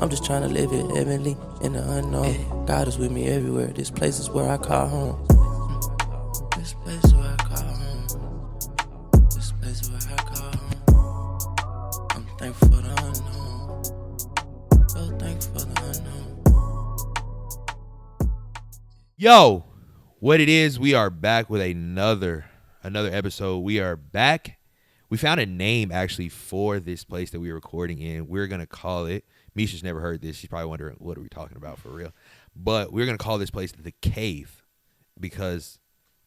I'm just trying to live it heavenly in the unknown. God is with me everywhere. This place is where I call home. This place is where I call home. This place is where I call home. I'm thankful for the unknown. So thankful for the unknown. Yo, what it is, we are back with another episode. We are back. We found a name actually for this place that we are recording in. We're gonna call it. Misha's never heard this. She's probably wondering what are we talking about for real. But we're gonna call this place the Cave because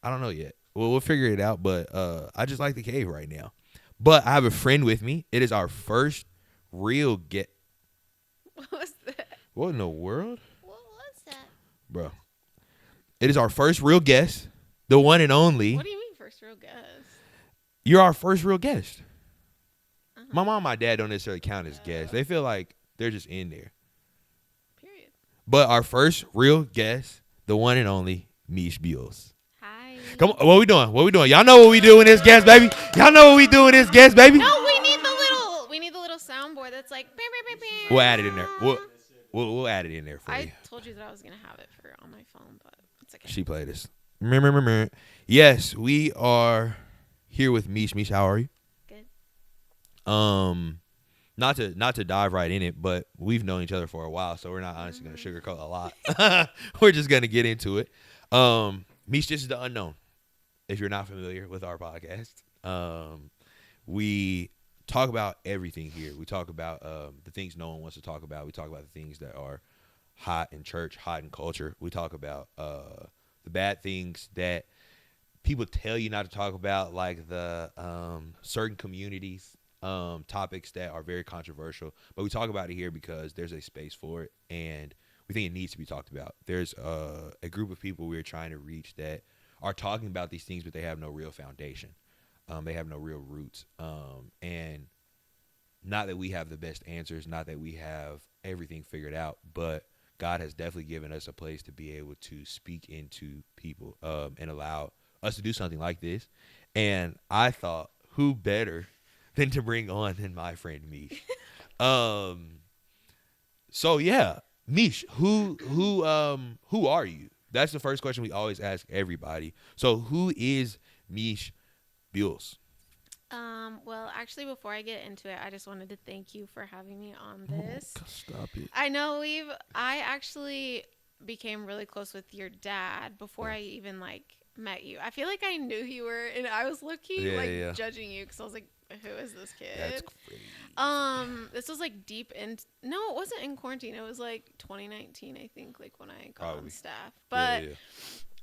I don't know yet. We'll figure it out. But I just like the Cave right now. But I have a friend with me. It is our first real get. What was that? What in the world? What was that? Bro. It is our first real guest, the one and only. What do you mean first real guest? You're our first real guest. Uh-huh. My mom and my dad don't necessarily count as guests. They feel like they're just in there. Period. But our first real guest, the one and only Meesh Bules. Hi. Come on, what we doing? What we doing? Y'all know what we do in this guest, baby. Y'all know what we do in this guest, baby. No, we need the little soundboard that's like. Bam, bam, bam, bam. We'll add it in there. We'll add it in there for you. I told you that I was gonna have it on my phone, but it's okay. She played this. Yes, we are here with Meesh. Meesh, how are you? Good. Not to dive right in it, but we've known each other for a while, so we're not honestly gonna sugarcoat a lot. We're just gonna get into it. Meesh, this is the unknown. If you're not familiar with our podcast, we talk about everything here. We talk about the things no one wants to talk about. We talk about the things that are hot in church, hot in culture. We talk about the bad things that people tell you not to talk about, like the certain communities, topics that are very controversial. But we talk about it here because there's a space for it, and we think it needs to be talked about. There's a group of people we're trying to reach that are talking about these things, but they have no real foundation. They have no real roots. And not that we have the best answers, not that we have everything figured out, but God has definitely given us a place to be able to speak into people and allow us to do something like this. And I thought, who better than to bring on than my friend Meesh? So yeah, Meesh, who are you? That's the first question we always ask everybody. So who is Meesh Bules? Well, actually, before I get into it, I just wanted to thank you for having me on this. Oh, stop it. I know I actually became really close with your dad before I even met you. I feel like I knew who you were, and I was low-key judging you because I was like, who is this kid? That's crazy. This was deep in. No, it wasn't in quarantine. It was 2019, I think, when I got on staff. But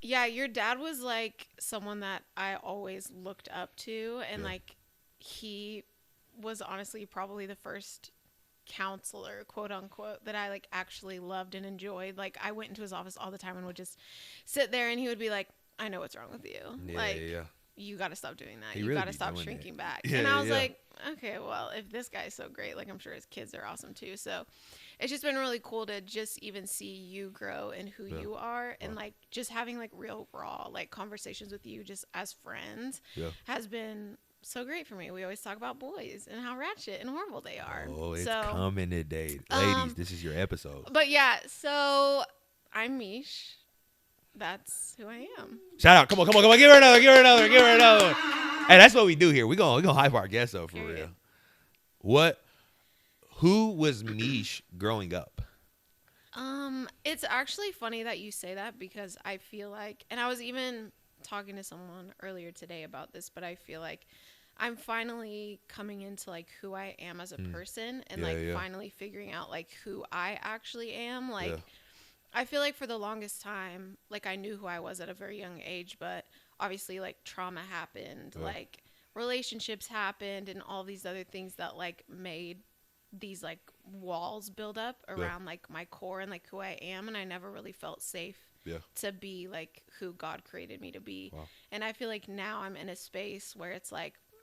yeah, your dad was someone that I always looked up to, and he was honestly probably the first counselor, quote unquote, that I actually loved and enjoyed. I went into his office all the time and would just sit there, and he would be like, I know what's wrong with you. You got to stop doing that. You got to stop shrinking back. And I was like, okay, well, if this guy's so great, I'm sure his kids are awesome too. So it's just been really cool to just even see you grow and who you are, and just having real raw conversations with you just as friends has been so great for me. We always talk about boys and how ratchet and horrible they are. Oh, it's coming today. Ladies, this is your episode. But yeah, so I'm Meesh. That's who I am. Shout out. Come on. Give her another one. Hey, that's what we do here. We gonna hype our guests up for real. Who was Meesh growing up? It's actually funny that you say that because I feel and I was even talking to someone earlier today about this, but I feel I'm finally coming into who I am as a person and finally figuring out who I actually am. I feel for the longest time, I knew who I was at a very young age, but obviously trauma happened, relationships happened, and all these other things that made these walls build up around my core and who I am, and I never really felt safe to be who God created me to be. Wow. And I feel now I'm in a space where it's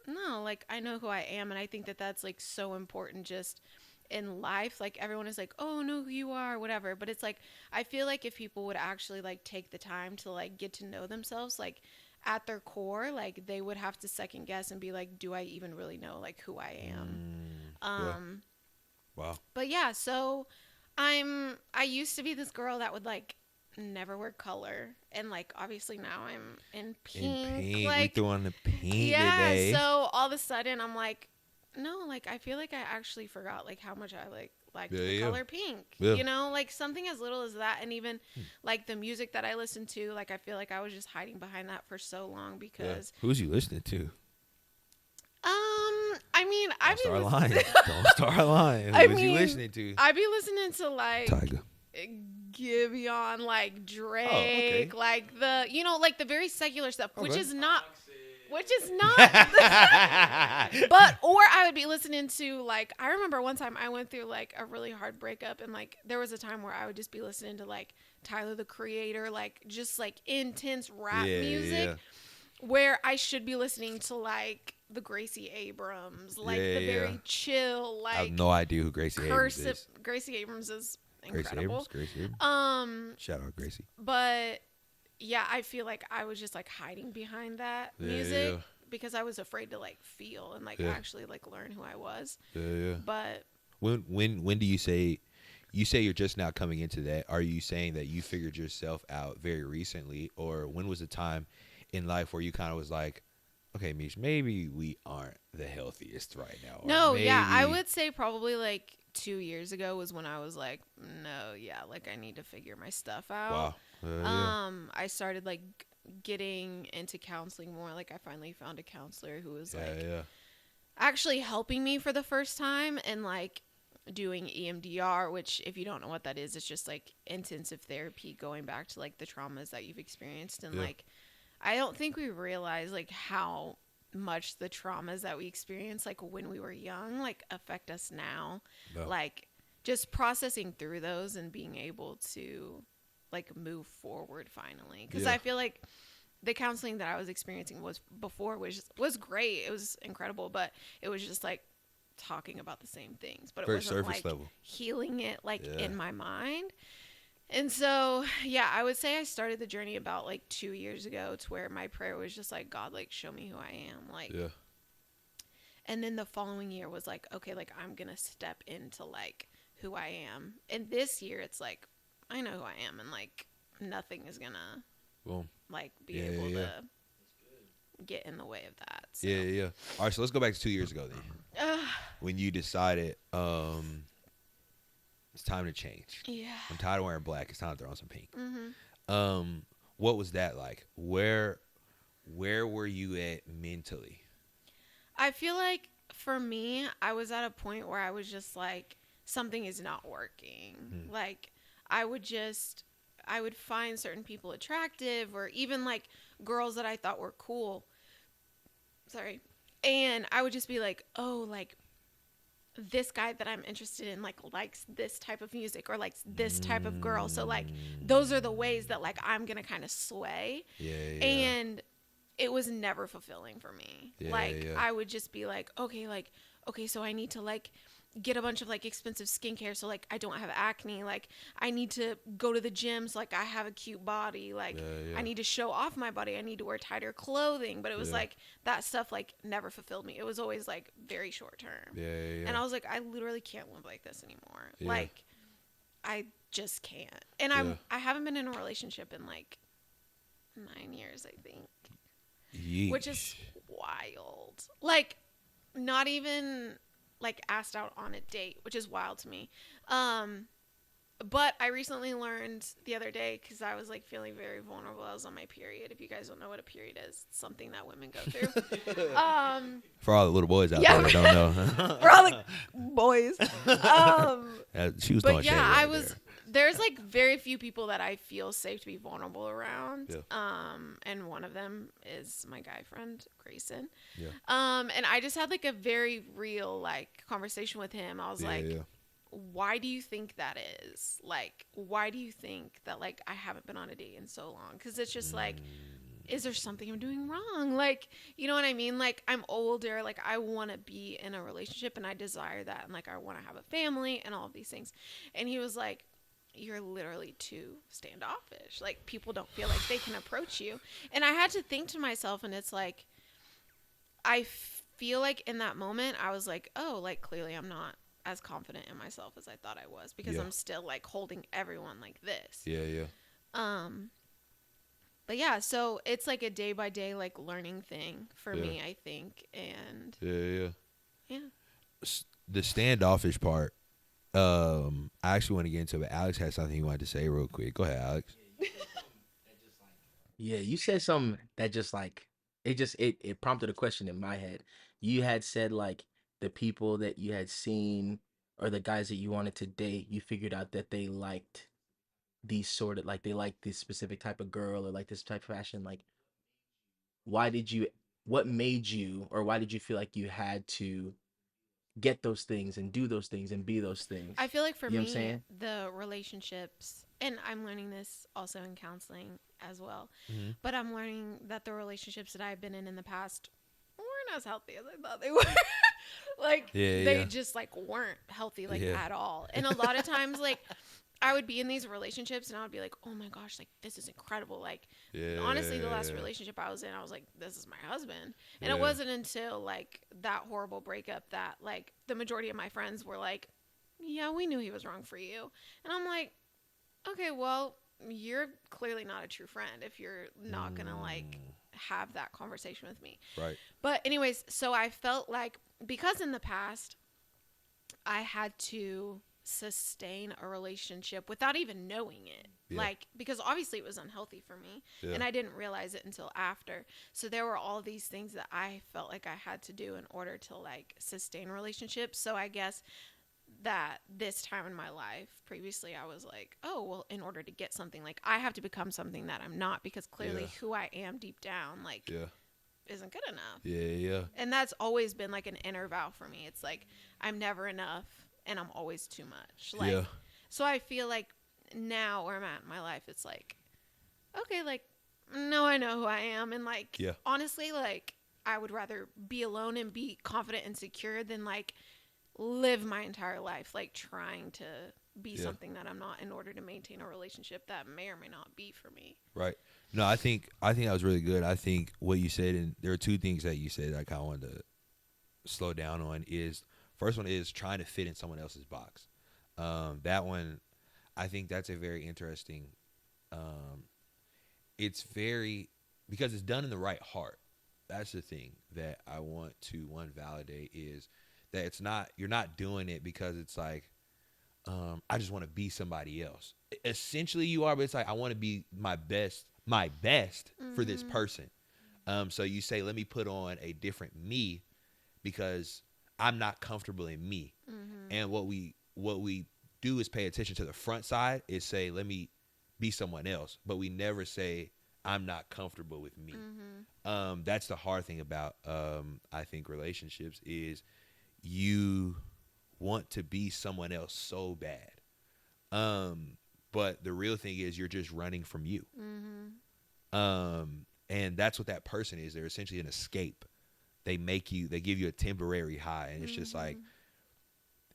no, I know who I am, and I think that that's so important just in life. Everyone is oh, know who you are, whatever, but it's I feel if people would actually take the time to get to know themselves at their core, they would have to second guess and be do I even really know who I am? Wow. But yeah, so I used to be this girl that would like never wear color, and like obviously now I'm in pink. In pink, we Like, threw on the pink yeah, today. so all of a sudden I'm like, no, like I feel like I actually forgot like how much I like the color pink. Yeah. You know, like something as little as that, and even like the music that I listen to, like I feel like I was just hiding behind that for so long because Who's you listening to? I mean, I Don't be start lying. Don't start lying. I Who's you mean, listening to? I be listening to like Tyga. Giveon, like Drake, okay. like the like the very secular stuff, which Okay. is not, but or I would be listening to like I remember one time I went through like a really hard breakup, and like there was a time where I would just be listening to like Tyler the Creator, like just like intense rap music, where I should be listening to like the Gracie Abrams, like the very chill, like I have no idea who Gracie Abrams is. Gracie Abrams is incredible. Gracie Abrams. Shout out Gracie. But yeah, I feel like I was just like hiding behind that music because I was afraid to like feel and like actually like learn who I was. But when do you say you're just now coming into that? Are you saying that you figured yourself out very recently, or when was the time in life where you kind of was like, okay, Meesh, maybe we aren't the healthiest right now? No, yeah, I would say probably like 2 years ago was when I was like, no, yeah, like I need to figure my stuff out. Wow. I started like getting into counseling more. Like I finally found a counselor who was actually helping me for the first time, and like doing EMDR, which if you don't know what that is, it's just like intensive therapy going back to like the traumas that you've experienced. And like I don't think we realize like how much the traumas that we experience like when we were young like affect us now. Like just processing through those and being able to like move forward finally, because I feel like the counseling that I was experiencing was great, it was incredible, but it was just like talking about the same things, but it very wasn't surface like level. healing it like in my mind. And so, yeah, I would say I started the journey about like 2 years ago, to where my prayer was just like, God, like show me who I am. Like, and then the following year was like, okay, like I'm going to step into like who I am. And this year it's like, I know who I am, and like nothing is going to like be able to get in the way of that. So. Yeah. All right, so let's go back to 2 years ago then. When you decided, it's time to change. Yeah. I'm tired of wearing black. It's time to throw on some pink. Mm-hmm. What was that like? Where were you at mentally? I feel like for me, I was at a point where I was just like, something is not working. Like I would find certain people attractive, or even like girls that I thought were cool. Sorry. And I would just be like, oh, like this guy that I'm interested in like likes this type of music, or likes this type of girl. So like those are the ways that like I'm going to kind of sway. And it was never fulfilling for me. I would just be like, okay, so I need to like get a bunch of like expensive skincare so like I don't have acne. Like I need to go to the gym so like I have a cute body. Like I need to show off my body. I need to wear tighter clothing. But it was like that stuff like never fulfilled me. It was always like very short term. And I was like, I literally can't live like this anymore. Like I just can't. And I haven't been in a relationship in like 9 years, I think. Yeesh. Which is wild. Like not even like asked out on a date, which is wild to me. But I recently learned the other day, because I was like feeling very vulnerable. I was on my period. If you guys don't know what a period is, it's something that women go through. For all the little boys out there that don't know. For all the boys. She was but yeah, I was. There's like very few people that I feel safe to be vulnerable around. And one of them is my guy friend, Grayson. And I just had like a very real like conversation with him. I was why do you think that is? Like, why do you think that like I haven't been on a date in so long? Because it's just like, is there something I'm doing wrong? Like, you know what I mean? Like, I'm older. Like, I want to be in a relationship, and I desire that. And like, I want to have a family and all of these things. And he was like, you're literally too standoffish. Like, people don't feel like they can approach you. And I had to think to myself, and it's like, I feel like in that moment, I was like, oh, like, clearly I'm not as confident in myself as I thought I was, because Yeah. I'm still like holding everyone like this. Yeah, yeah. Um, but yeah, so it's like a day by day like learning thing for Yeah. me, I think, and Yeah, yeah. yeah. The standoffish part, I actually want to get into it, but Alex had something he wanted to say real quick. Go ahead, Alex. Yeah, you said something that just like it prompted a question in my head. You had said like the people that you had seen or the guys that you wanted to date, you figured out that they liked these sort of like they liked this specific type of girl or like this type of fashion. Like, why did you? What made you, or why did you feel like you had to get those things and do those things and be those things? I feel like for You know what I'm me, saying? the relationships, and I'm learning this also in counseling as well, Mm-hmm. but I'm learning that the relationships that I've been in the past weren't as healthy as I thought they were. Like, Yeah, they yeah. just like weren't healthy like Yeah. at all. And a lot of times, like, I would be in these relationships and I would be like, oh my gosh, like this is incredible. Like, Yeah. honestly, the last relationship I was in, I was like, this is my husband. And Yeah. it wasn't until like that horrible breakup that like the majority of my friends were like, yeah, we knew he was wrong for you. And I'm like, okay, well, you're clearly not a true friend if you're not gonna like have that conversation with me. Right. But anyways, so I felt like, because in the past I had to sustain a relationship without even knowing it. Yeah. Like, because obviously it was unhealthy for me, Yeah. and I didn't realize it until after. So there were all these things that I felt like I had to do in order to like sustain relationships. So I guess that this time in my life previously I was like, oh well, in order to get something, like I have to become something that I'm not, because clearly Yeah. who I am deep down like Yeah. isn't good enough. Yeah, yeah. And that's always been like an inner vow for me. It's like I'm never enough and I'm always too much. Like, Yeah. so I feel like now where I'm at in my life, it's like, okay, like, no, I know who I am. And like, Yeah. honestly, like, I would rather be alone and be confident and secure than like live my entire life like trying to be Yeah. something that I'm not in order to maintain a relationship that may or may not be for me. Right. No, I think that was really good. I think what you said, and there are two things that you said that I kind of wanted to slow down on. Is first one is trying to fit in someone else's box. That one, I think that's a very interesting. It's very, because it's done in the right heart. That's the thing that I want to validate, is that it's not, you're not doing it because it's like, I just want to be somebody else. Essentially you are, but it's like, I want to be my best for this person. So you say, let me put on a different me because I'm not comfortable in me. And what we do is pay attention to the front side, is say, let me be someone else. But we never say, I'm not comfortable with me. That's the hard thing about, I think, relationships, is you want to be someone else so bad. But the real thing is you're just running from you. And that's what that person is. They're essentially an escape. They give you a temporary high. And it's just like,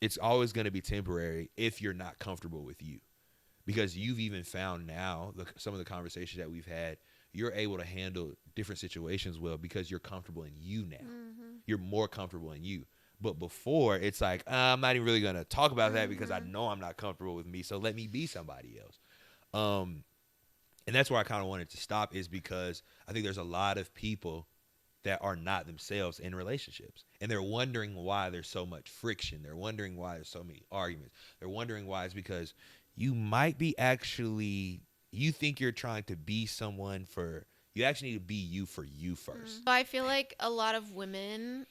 it's always going to be temporary if you're not comfortable with you. Because you've even found now, some of the conversations that we've had, you're able to handle different situations well because you're comfortable in you now. You're more comfortable in you. But before, it's like, I'm not even really going to talk about that because I know I'm not comfortable with me, so let me be somebody else. And that's where I kind of wanted to stop, is because I think there's a lot of people that are not themselves in relationships. And they're wondering why there's so much friction. They're wondering why there's so many arguments. They're wondering why it's because you might be you think you're trying to be someone for, you actually need to be you for you first. I feel like a lot of women,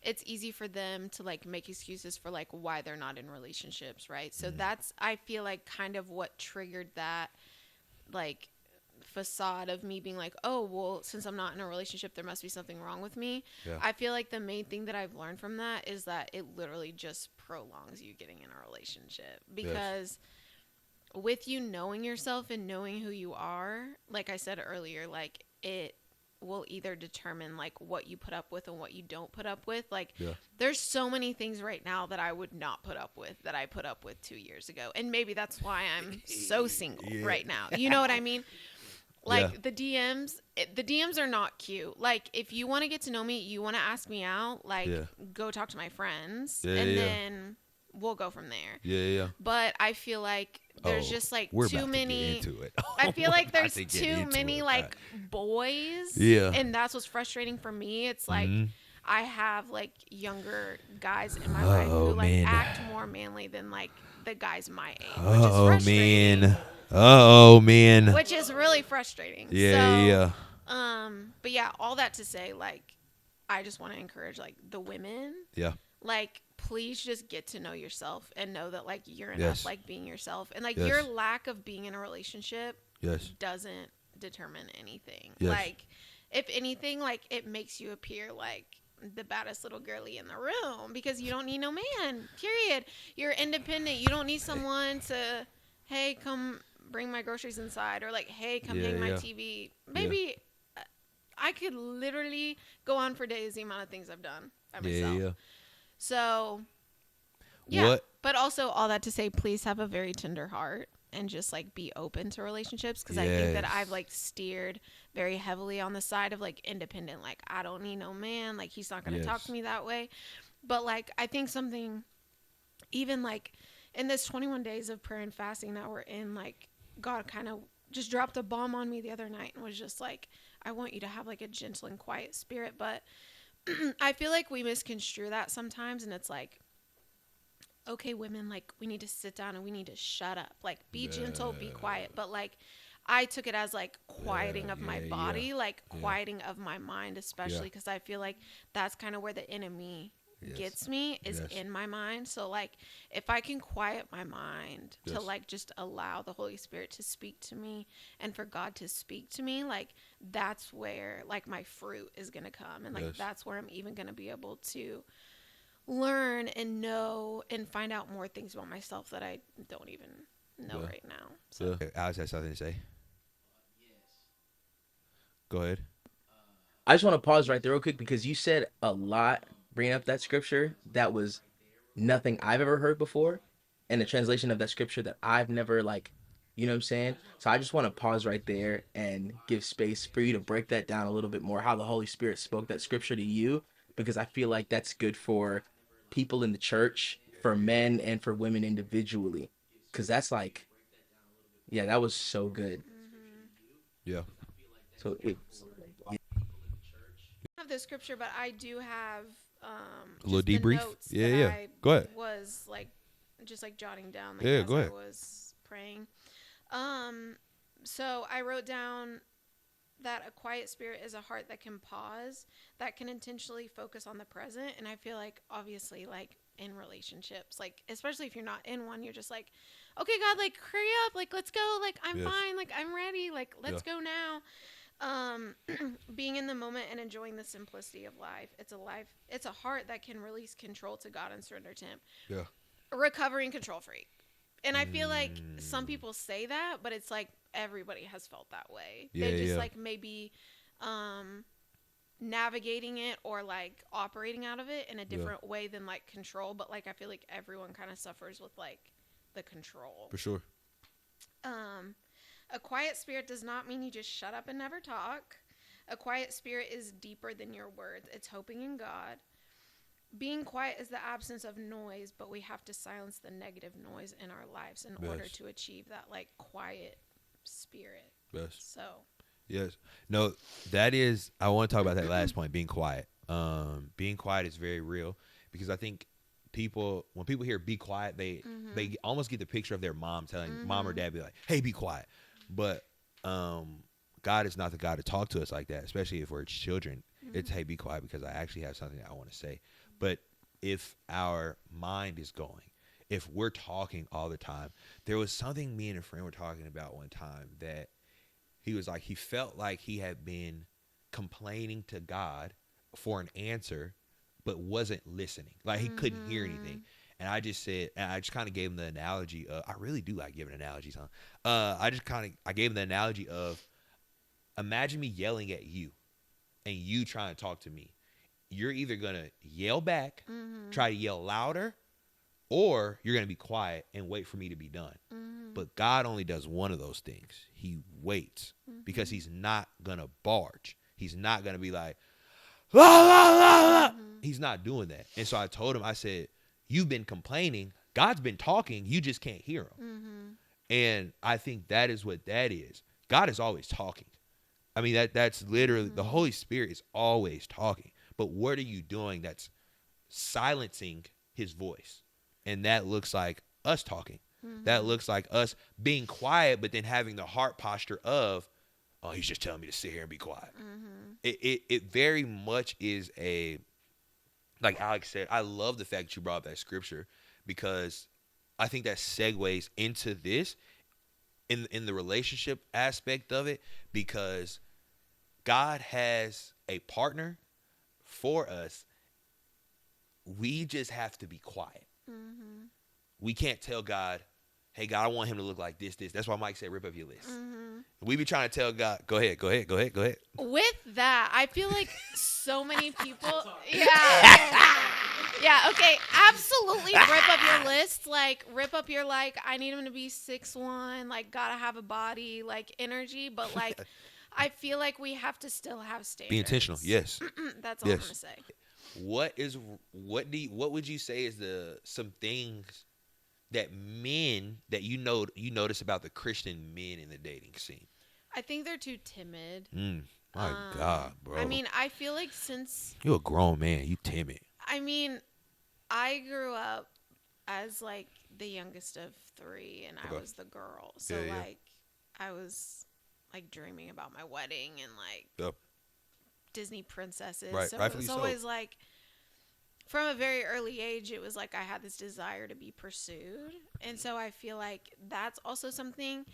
it's easy for them to like make excuses for like why they're not in relationships, right? So that's, I feel like, kind of what triggered that like facade of me being like, oh well, since I'm not in a relationship, there must be something wrong with me. Yeah. I feel like the main thing that I've learned from that is that it literally just prolongs you getting in a relationship, because with you knowing yourself and knowing who you are, like I said earlier, like it will either determine like what you put up with and what you don't put up with. Like there's so many things right now that I would not put up with that I put up with 2 years ago. And maybe that's why I'm so single right now. You know what I mean? Like Yeah. the DMs are not cute. Like if you want to get to know me, you want to ask me out, like Yeah. go talk to my friends Yeah. and Yeah. then we'll go from there. Yeah. Yeah. But I feel like there's Oh, just like we're too about to get many. into it. I feel We're like about there's to get too into many it, like boys. Yeah. And that's what's frustrating for me. It's like Mhm. I have like younger guys in my life Oh who like man. act more manly than like the guys my age, which is Oh frustrating. man. Oh man. Which is really frustrating. Yeah. So, Yeah. but yeah, all that to say, like, I just want to encourage like the women, Yeah. like, please just get to know yourself and know that like you're enough, Yes. like being yourself, and like Yes. your lack of being in a relationship Yes. doesn't determine anything. Yes. Like, if anything, like it makes you appear like the baddest little girly in the room because you don't need no man. Period. You're independent. You don't need someone to, hey, come bring my groceries inside, or like, hey, come Yeah. hang my Yeah. TV. Baby, I could literally go on for days the amount of things I've done by Yeah. myself. Yeah. So, yeah. What? But also, all that to say, please have a very tender heart and just like be open to relationships, because I think that I've Yes. like steered very heavily on the side of like independent. Like, I don't need no man. Like, he's not going to talk Yes. to me that way. But like, I think something, even like in this 21 days of prayer and fasting that we're in, like, God kind of just dropped a bomb on me the other night and was just like, I want you to have like a gentle and quiet spirit. But I feel like we misconstrue that sometimes, and it's like, okay, women, like, we need to sit down and we need to shut up. Like, be gentle, be quiet. But like, I took it as like quieting of my yeah, body, like yeah. quieting of my mind, especially because I feel like that's kind of where the enemy Yes. gets me, is Yes. in my mind. So like, if I can quiet my mind to Yes. like just allow the Holy Spirit to speak to me and for God to speak to me, like, that's where like my fruit is gonna come, and like Yes. that's where I'm even gonna be able to learn and know and find out more things about myself that I don't even know Yeah. right now. So Yeah. Alex has something to say. Go ahead. I just want to pause right there real quick because you said a lot bringing up that scripture that was nothing I've ever heard before, and a translation of that scripture that I've never like, you know what I'm saying? So I just want to pause right there and give space for you to break that down a little bit more, how the Holy Spirit spoke that scripture to you, because I feel like that's good for people in the church, for men and for women individually, because that's like, yeah, that was so good. Yeah. So it, I have the scripture, but I do have A little just the debrief. notes Yeah. that Yeah. I Go ahead. was like just like jotting down like Yeah. as Go I ahead. was praying. Um so I wrote down that a quiet spirit is a heart that can pause, that can intentionally focus on the present. And I feel like obviously like in relationships, like especially if you're not in one, you're just like, okay, God, like hurry up, like let's go, like I'm Yes. fine, like I'm ready, like let's Yeah. go now. um Being in the moment and enjoying the simplicity of life, it's a heart that can release control to God and surrender to him. Yeah. A recovering control freak. And I feel like some Mm. people say that, but it's like everybody has felt that way. Yeah. They just Yeah. like maybe um navigating it or like operating out of it in a different way than like control. But like I feel like everyone kind of suffers with like the control. For sure. um a quiet spirit does not mean you just shut up and never talk. A quiet spirit is deeper than your words. It's hoping in God. Being quiet is the absence of noise, but we have to silence the negative noise in our lives in order Yes. to achieve that like quiet spirit. Yes. So, Yes. No, that is. I want to talk about that last point. Being quiet. Being quiet is very real because I think when people hear "be quiet," they almost get the picture of their mom telling mom or dad be like, "Hey, be quiet." But God is not the God to talk to us like that, especially if we're children. It's, "Hey, be quiet," because I actually have something that I want to say. But if our mind is going, if we're talking all the time, there was something me and a friend were talking about one time that he was like, he felt like he had been complaining to God for an answer, but wasn't listening. Like he couldn't hear anything. And I just said, and I just kind of gave him the analogy of, I really do like giving analogies, huh? I gave him the analogy of, imagine me yelling at you and you trying to talk to me. You're either going to yell back, try to yell louder, or you're going to be quiet and wait for me to be done. But God only does one of those things. He waits because he's not going to barge. He's not going to be like, la, la, la, la. He's not doing that. And so I told him, I said, you've been complaining. God's been talking. You just can't hear him. And I think that is what that is. God is always talking. I mean, that's literally, the Holy Spirit is always talking. But what are you doing that's silencing his voice? And that looks like us talking. That looks like us being quiet, but then having the heart posture of, oh, he's just telling me to sit here and be quiet. It very much is like Alex said, I love the fact that you brought up that scripture, because I think that segues into this in the relationship aspect of it, because God has a partner for us. We just have to be quiet. We can't tell God, hey, God, I want him to look like this. That's why Mike said, rip up your list. We be trying to tell God, go ahead. With that, I feel like so many people, yeah, okay, absolutely rip up your list, like, rip up your, like, I need him to be 6'1", like, gotta have a body, like, energy, but, like, I feel like we have to still have standards. Be intentional, yes. That's all I'm gonna say. What would you say is some things that men that you notice about the Christian men in the dating scene? I think they're too timid. My God, bro. I mean, I feel like since you're a grown man, you timid. I mean, I grew up as like the youngest of 3, and I was the girl. So like, I was like dreaming about my wedding and like Disney princesses. Right, so rightfully it was always like, from a very early age, it was like I had this desire to be pursued. And so I feel like that's also something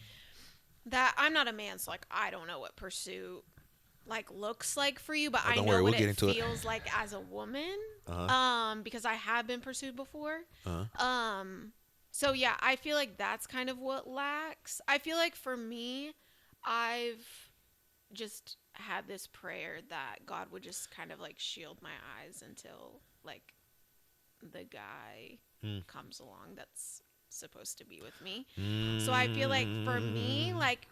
that I'm not a man, so like I don't know what pursuit like looks like for you, but I know what it feels like as a woman. Because I have been pursued before. So yeah, I feel like that's kind of what lacks. I feel like for me, I've just had this prayer that God would just kind of like shield my eyes until like the guy comes along that's supposed to be with me. So I feel like for me, like,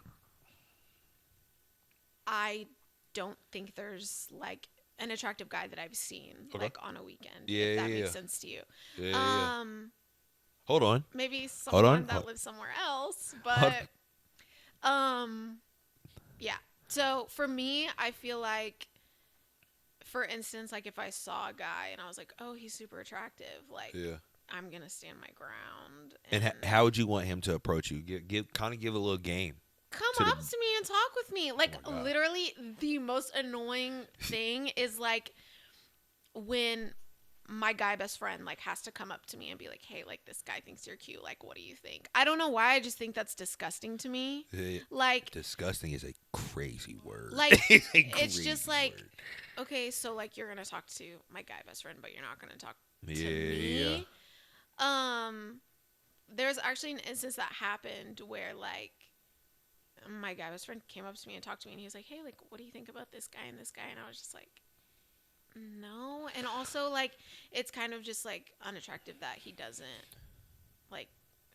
I don't think there's like an attractive guy that I've seen like on a weekend. If that makes sense to you. Hold on. Maybe someone that lives somewhere else, but yeah. So for me, I feel like, for instance, like if I saw a guy and I was like, oh, he's super attractive, like I'm gonna stand my ground. And how would you want him to approach you? Give a little game. Come up to me and talk with me. Like, literally, the most annoying thing is like when my guy best friend like has to come up to me and be like, hey, like this guy thinks you're cute, like what do you think? I don't know why, I just think that's disgusting to me. Like, disgusting is a crazy word. Like it's just like word. Okay, so like you're gonna talk to my guy best friend, but you're not gonna talk to me. There's actually an instance that happened where like my guy best friend came up to me and talked to me, and he was like, hey, like what do you think about this guy and this guy? And I was just like, no. And also like it's kind of just like unattractive that he doesn't like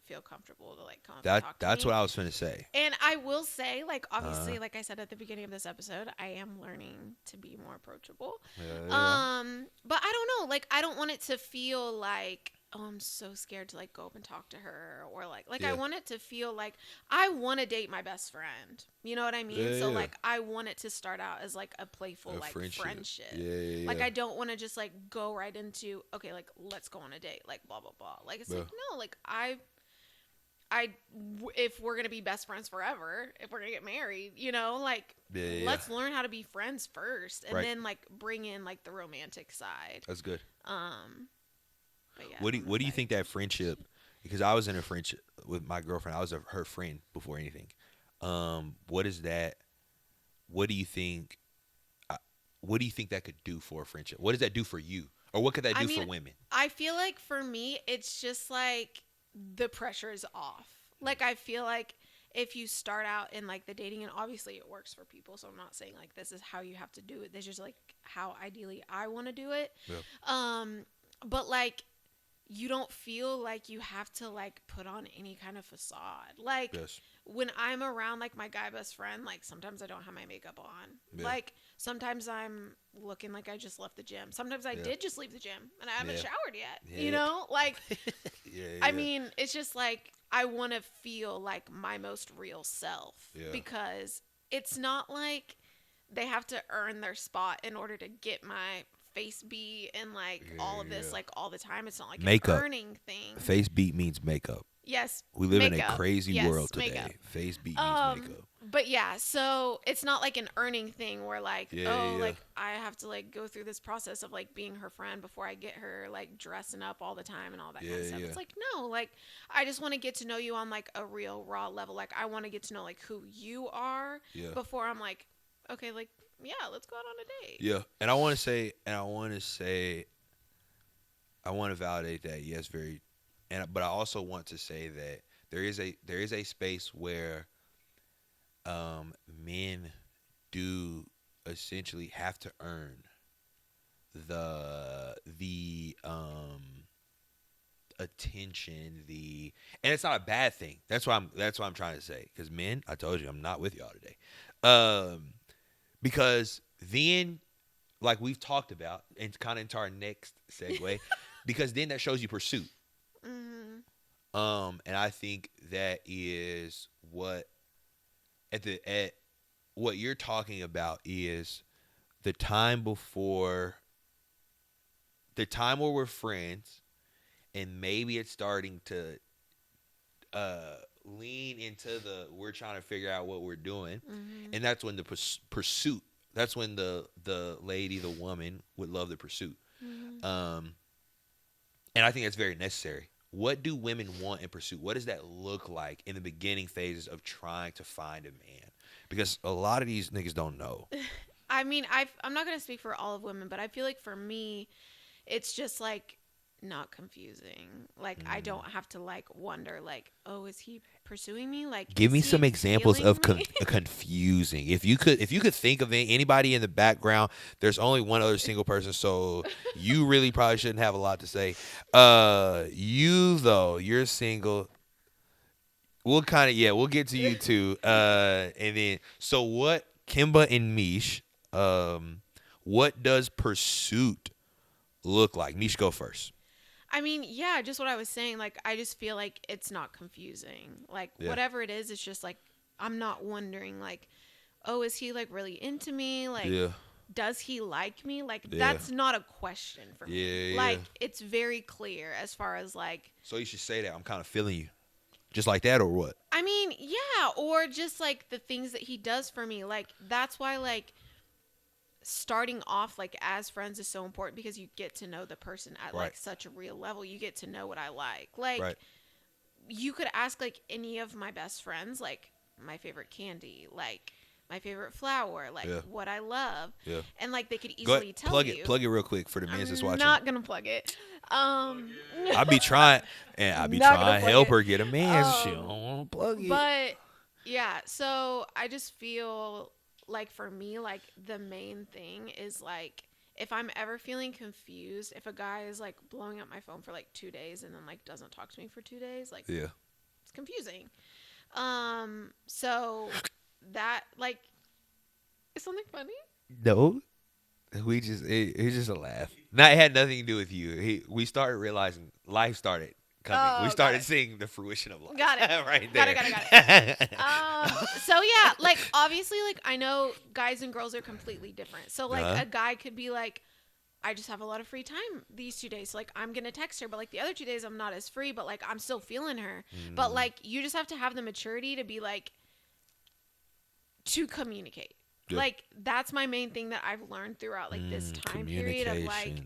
feel comfortable to like come up and talk to me. That's what I was going to say. And I will say, like, obviously, like I said at the beginning of this episode, I am learning to be more approachable. But I don't know, like I don't want it to feel like, oh, I'm so scared to like go up and talk to her, or like I want it to feel like I want to date my best friend. You know what I mean? Like I want it to start out as like a playful like friendship. Like I don't want to just like go right into, okay, like let's go on a date, like blah blah blah. Like it's like, no, like if we're gonna be best friends forever, if we're gonna get married, you know, like let's learn how to be friends first, and then like bring in like the romantic side. That's good. But yeah, what do you think that friendship? Because I was in a friendship with my girlfriend. I was her friend before anything. What is that? What do you think? What do you think that could do for a friendship? What does that do for you, or what could that do for women? I feel like for me, it's just like the pressure is off. Like I feel like if you start out in like the dating, and obviously it works for people, so I'm not saying like this is how you have to do it. This is just like how ideally I want to do it. But like you don't feel like you have to like put on any kind of facade. Like Yes. when I'm around like my guy best friend, like sometimes I don't have my makeup on. Yeah. Like sometimes I'm looking like I just left the gym. Sometimes I Yeah. did just leave the gym and I haven't Yeah. showered yet. Yeah. You know? Like Yeah. I mean, it's just like I want to feel like my most real self Yeah. because it's not like they have to earn their spot in order to get my face beat and like all of this Yeah. like all the time. It's not like Makeup. an earning thing. Face beat means makeup. Yes. We live in a makeup. crazy Yes, world today. makeup. Face beat means makeup. But yeah, so it's not like an earning thing where like, Yeah. like I have to like go through this process of like being her friend before I get her like dressing up all the time and all that kind of stuff. Yeah. It's like, no, like I just want to get to know you on like a real raw level. Like I want to get to know like who you are Yeah. before I'm like, okay, like, yeah, let's go out on a date. Yeah. And I want to validate that. Yes, but I also want to say that there is a space where men do essentially have to earn the attention, and it's not a bad thing. That's what I'm trying to say. Because men, I told you I'm not with y'all today. Because then, like we've talked about, and kind of into our next segue, because then that shows you pursuit. And I think that is what what you're talking about is the time where we're friends, and maybe it's starting to lean into we're trying to figure out what we're doing, and that's when the pursuit. That's when the lady, the woman, would love the pursuit. And I think that's very necessary. What do women want in pursuit? What does that look like in the beginning phases of trying to find a man? Because a lot of these niggas don't know. I mean, I'm not going to speak for all of women, but I feel like for me, it's just like not confusing. Like I don't have to like wonder like, oh, is he pursuing me? Like give me is he some examples of feeling me? confusing. If you could think of anybody in the background, there's only one other single person, so you really probably shouldn't have a lot to say. You're single. We'll get to you too. And then so what, Kimba and Meesh, what does pursuit look like? Meesh, go first. I mean, yeah, just what I was saying. Like, I just feel like it's not confusing. Like, whatever it is, it's just like, I'm not wondering, like, oh, is he, like, really into me? Like, does he like me? Like, that's not a question for me. Like, it's very clear as far as, like. So you should say that. I'm kind of feeling you. Just like that, or what? I mean, yeah, or just, like, the things that he does for me. Like, that's why, like, starting off like as friends is so important because you get to know the person at like such a real level. You get to know what I like. Like you could ask like any of my best friends, like my favorite candy, like my favorite flower, like what I love. Yeah. And like they could easily tell you. Plug it real quick for the men that's watching. I'm not gonna plug it. I be trying to help her get a man. She don't want to plug it. But yeah, so I just feel like for me, like the main thing is like if I'm ever feeling confused, if a guy is like blowing up my phone for like 2 days and then like doesn't talk to me for 2 days, like it's confusing. So that like is something funny? No, it's just a laugh. It had nothing to do with you. We started realizing life started coming. We started seeing the fruition of life. Got it. Right there. Got it. So yeah, like obviously, like I know guys and girls are completely different. So like a guy could be like, I just have a lot of free time these 2 days. So, like I'm gonna text her, but like the other 2 days I'm not as free, but like I'm still feeling her. But like you just have to have the maturity to be like to communicate. Yeah. Like that's my main thing that I've learned throughout like this time period of like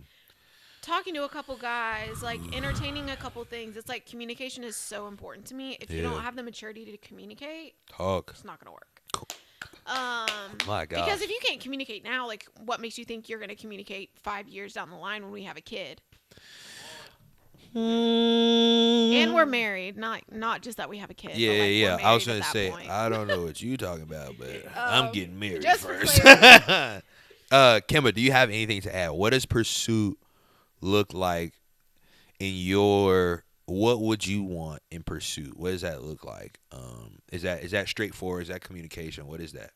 talking to a couple guys, like entertaining a couple things. It's like communication is so important to me. If you don't have the maturity to communicate, it's not gonna work. Cool. My God. Because if you can't communicate now, like what makes you think you're gonna communicate 5 years down the line when we have a kid? And we're married, not just that we have a kid. Yeah, but like yeah. I was gonna say point. I don't know what you talking about, but I'm getting married just first. Kimba, do you have anything to add? What does pursuit look like in your, what would you want in pursuit? What does that look like? Is that straightforward? Is that communication? What is that?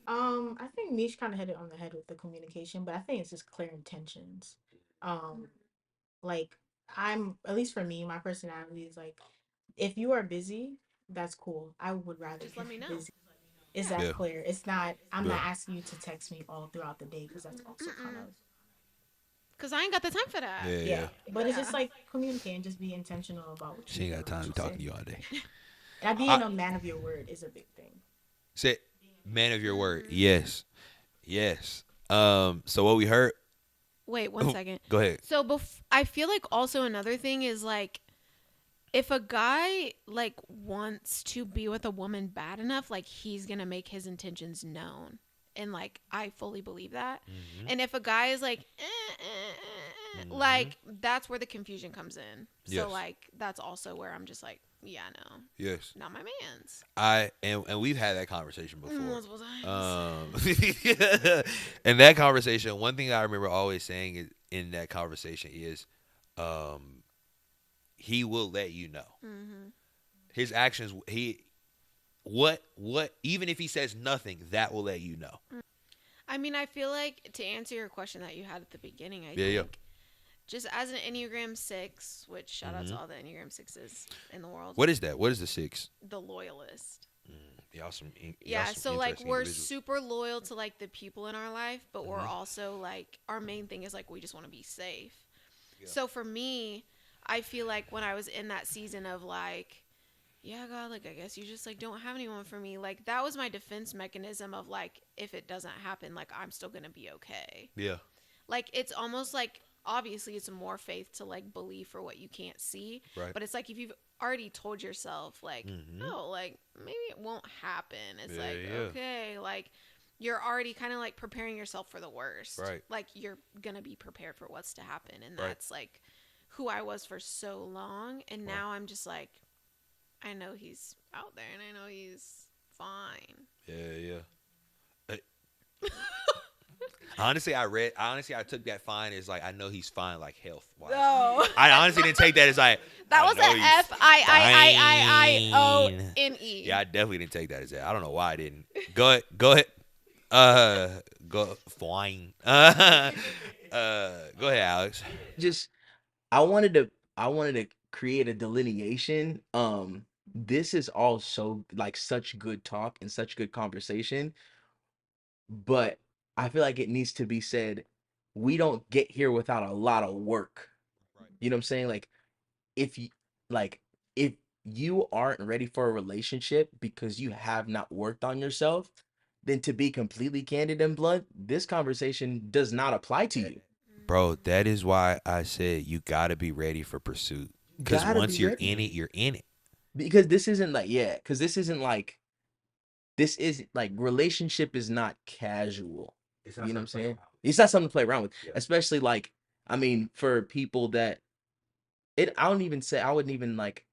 I think Mish kind of hit it on the head with the communication, but I think it's just clear intentions. Um, like I'm at least for me, my personality is like, if you are busy, that's cool. I would rather Just you let me be know. busy. Is Yeah. that Yeah. clear? It's not. I'm Yeah. not asking you to text me all throughout the day because that's also kind Mm-mm. of Cause I ain't got the time for that. Yeah. yeah. Yeah. But it's just Yeah. like communicate and just be intentional about what She you ain't got what time you to talk say. to you all day. And I being a man of your word is a big thing. said, man of your word. Mm-hmm. Yes. Yes. So what we heard. Wait, one second. Go ahead. So I feel like also another thing is like if a guy like wants to be with a woman bad enough, like he's gonna make his intentions known. And like I fully believe that. Mm-hmm. And if a guy is like, Mm-hmm. like that's where the confusion comes in. So Yes. like that's also where I'm just like, yeah, no, Yes. not my man's. And we've had that conversation before. Multiple times. Um, and that conversation, one thing I remember always saying is, in that conversation is, um, he will let you know. Mm-hmm. His actions, even if he says nothing, that will let you know. I mean, I feel like to answer your question that you had at the beginning, I Yeah, yeah. think just as an Enneagram 6, which shout out Mm-hmm. to all the Enneagram 6s in the world, What is that? What is the six? the loyalist. Y'all Yeah, some so like interesting we're individuals. super loyal to like the people in our life, but we're Mm-hmm. also like our main thing is like we just want to be safe. Yeah. So for me, I feel like when I was in that season of like, yeah, God, like I guess you just like don't have anyone for me. Like that was my defense mechanism of like if it doesn't happen, like I'm still going to be okay. Yeah. Like it's almost like obviously it's more faith to like believe for what you can't see, Right. but it's like if you've already told yourself like Mm-hmm. no, like maybe it won't happen, it's Yeah, like yeah. okay, like you're already kind of like preparing yourself for the worst. Right. Like you're going to be prepared for what's to happen, and Right. that's like who I was for so long, and Wow. now I'm just like I know he's out there and I know he's fine. Yeah, yeah. Honestly, I took that fine as like, I know he's fine, like health wise. No. I honestly didn't take that as like, That I was know a he's FIIIIIONE. Yeah, I definitely didn't take that as that. I don't know why I didn't. Go ahead. Go ahead. Uh, go fine. Go ahead, Alex. Just I wanted to create a delineation. This is all so like such good talk and such good conversation, but I feel like it needs to be said. We don't get here without a lot of work. Right. You know what I'm saying? If you like if you aren't ready for a relationship because you have not worked on yourself, then to be completely candid and blunt, this conversation does not apply to you. Bro, that is why I said you gotta be ready for pursuit. Because Gotta be once you're ready. in it, you're in it. Because this isn't like, yeah, because this is like relationship is not casual. You know what I'm saying? It's not something to play around with. Yeah. Especially like, I mean, for people that I don't even say, I wouldn't even like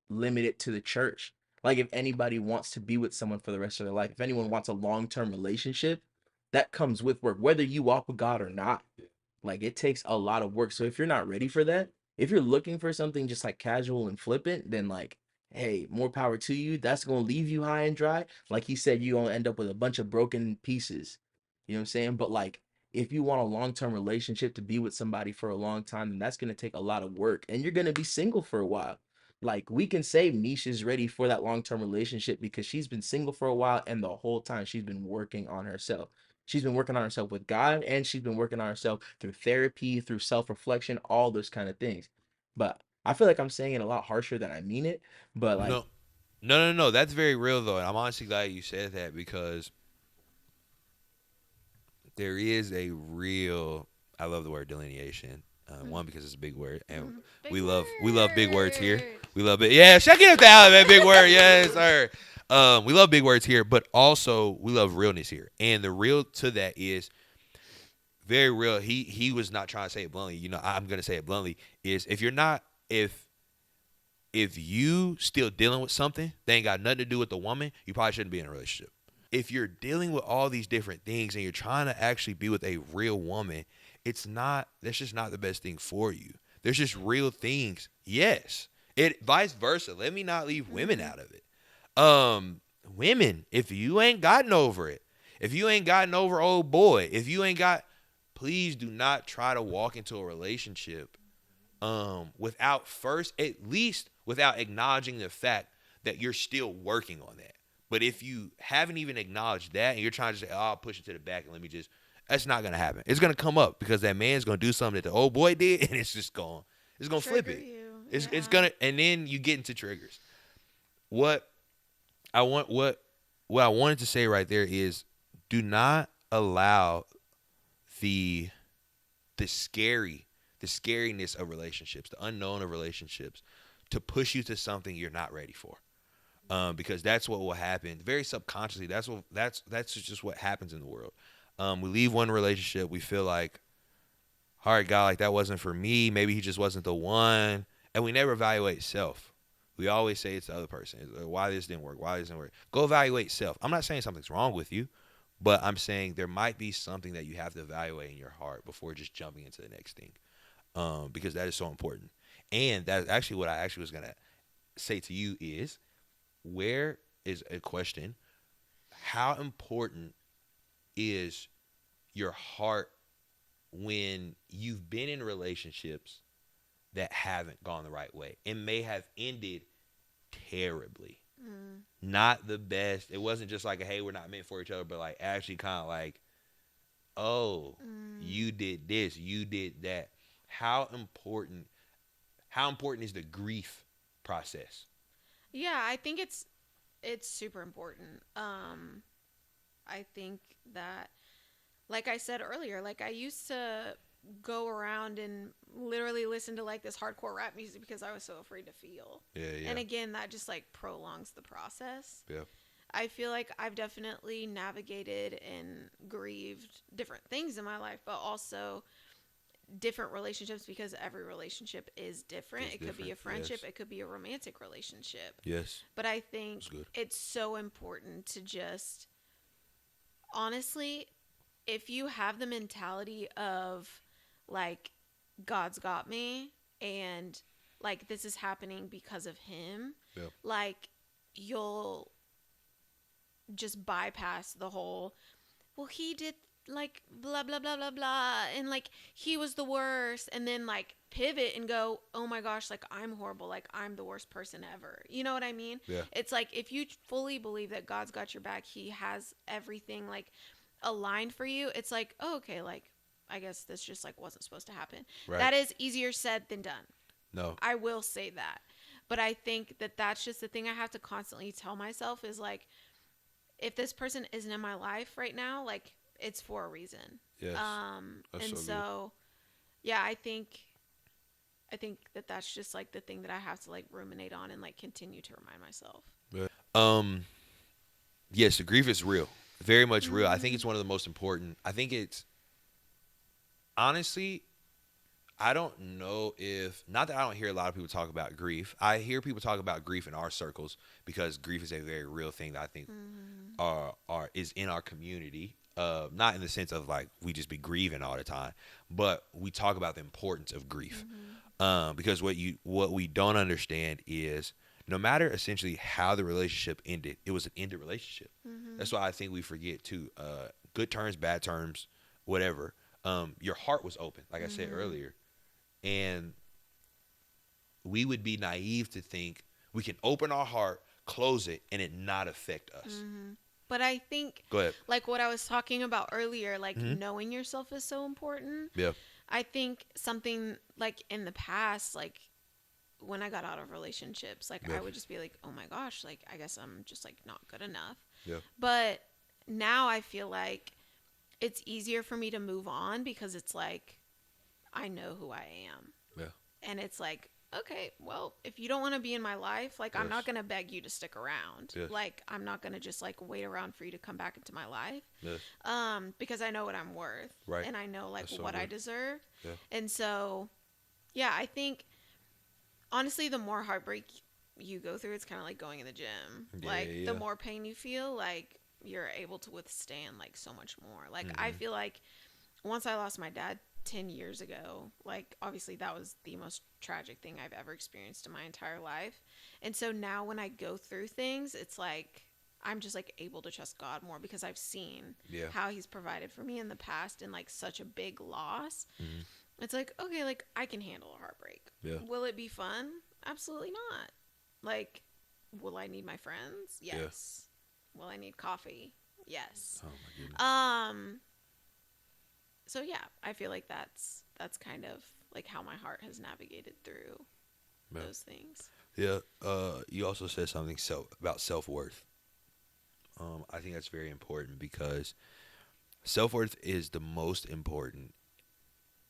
limit it to the church. Like if anybody wants to be with someone for the rest of their life, if anyone wants a long-term relationship, that comes with work, whether you walk with God or not. Like it takes a lot of work. So if you're not ready for that, if you're looking for something just like casual and flippant, then like, hey, more power to you. That's gonna leave you high and dry. Like he said, you're gonna end up with a bunch of broken pieces. You know what I'm saying? But like if you want a long-term relationship to be with somebody for a long time, then that's gonna take a lot of work. And you're gonna be single for a while. Like we can say Nisha is ready for that long-term relationship because she's been single for a while and the whole time she's been working on herself. She's been working on herself with God and she's been working on herself through therapy, through self-reflection, all those kind of things. But I feel like I'm saying it a lot harsher than I mean it. But like, No, no. That's very real though, and I'm honestly glad you said that because there is a real. I love the word delineation. One, because it's a big word, and Big we love big words here. word. We love it. Yeah, check it out, man. Big word, yes, sir. We love big words here, but also we love realness here, and the real to that is very real. He was not trying to say it bluntly. You know, I'm gonna say it bluntly. Is if you're not if you still dealing with something that ain't got nothing to do with the woman, you probably shouldn't be in a relationship. If you're dealing with all these different things and you're trying to actually be with a real woman, that's just not the best thing for you. There's just real things. Yes. It vice versa. Let me not leave women out of it. Women, if you ain't gotten over it, if you ain't gotten over old boy, if you ain't got, please do not try to walk into a relationship without first, at least without acknowledging the fact that you're still working on that. But if you haven't even acknowledged that and you're trying to say, oh, I'll push it to the back and let me just, that's not going to happen. It's going to come up because that man's going to do something that the old boy did and it's just going, it's going to flip Trigger it. you. It's going to, and then you get into triggers. What I want, what I wanted to say right there is do not allow the scariness of relationships, the unknown of relationships, to push you to something you're not ready for. Because that's what will happen very subconsciously. That's just what happens in the world. We leave one relationship, we feel like, all right, God, like that wasn't for me. Maybe he just wasn't the one, and we never evaluate self. We always say it's the other person. Why this didn't work? Why this didn't work? Go evaluate self. I'm not saying something's wrong with you, but I'm saying there might be something that you have to evaluate in your heart before just jumping into the next thing, because that is so important. And that's actually what I actually was gonna say to you is, where is a question? How important is your heart when you've been in relationships that haven't gone the right way and may have ended terribly? Not the best. It wasn't just like, hey, we're not meant for each other, but like actually kind of like, oh, you did this, you did that. How important is the grief process? Yeah, I think it's super important. I think that, like I said earlier, like I used to go around and literally listen to like this hardcore rap music because I was so afraid to feel. Yeah. And again, that just like prolongs the process. Yeah. I feel like I've definitely navigated and grieved different things in my life, but also different relationships because every relationship is different. It could be a friendship, yes. it could be a romantic relationship. Yes. But I think That's good. it's so important to just honestly, if you have the mentality of like God's got me and like this is happening because of him, Yeah. like you'll just bypass the whole, well, he did like blah blah blah blah blah and like he was the worst, and then like pivot and go, oh my gosh, like I'm horrible, like I'm the worst person ever. You know what I mean? Yeah. It's like if you fully believe that God's got your back, he has everything like aligned for you, it's like, oh, okay, like I guess this just like wasn't supposed to happen. Right. That is easier said than done. No. I will say that. But I think that that's just the thing I have to constantly tell myself is like, if this person isn't in my life right now, like it's for a reason. Yes. That's And so so yeah, I think that that's just like the thing that I have to like ruminate on and like continue to remind myself. good. Yes, the grief is real. Very much real. I think it's one of the most important. I think it's honestly, I don't know if, not that I don't hear a lot of people talk about grief. I hear people talk about grief in our circles because grief is a very real thing that I think is in our community. Not in the sense of like we just be grieving all the time, but we talk about the importance of grief. Because what we don't understand is no matter essentially how the relationship ended, it was an ended relationship. That's why I think we forget too. Good terms, bad terms, whatever. Your heart was open, like I said earlier. And we would be naive to think we can open our heart, close it, and it not affect us. But I think, Go ahead. like what I was talking about earlier, like knowing yourself is so important. Yeah. I think something like in the past, like when I got out of relationships, like I would just be like, oh my gosh, like I guess I'm just like not good enough. Yeah. But now I feel like it's easier for me to move on because it's like I know who I am. Yeah. And it's like, okay, well, if you don't want to be in my life, like I'm Yes. not going to beg you to stick around. Yes. Like I'm not going to just like wait around for you to come back into my life. Yes. Because I know what I'm worth. Right. And I know like That's so what I good. deserve. Yeah. And so, yeah, I think honestly, the more heartbreak you go through, it's kind of like going in the gym. Yeah, Like yeah. the more pain you feel, like you're able to withstand like so much more. Like I feel like once I lost my dad 10 years ago, like obviously that was the most tragic thing I've ever experienced in my entire life. And so now when I go through things, it's like I'm just like able to trust God more because I've seen Yeah. how he's provided for me in the past and like such a big loss. Mm-hmm. It's like, okay, like I can handle a heartbreak. Yeah. Will it be fun? Absolutely not. Like, will I need my friends? Yes. Will I need coffee? Yes. Oh my goodness. So yeah, I feel like that's kind of like how my heart has navigated through Yeah. those things. Yeah. You also said something about self-worth. I think that's very important because self-worth is the most important,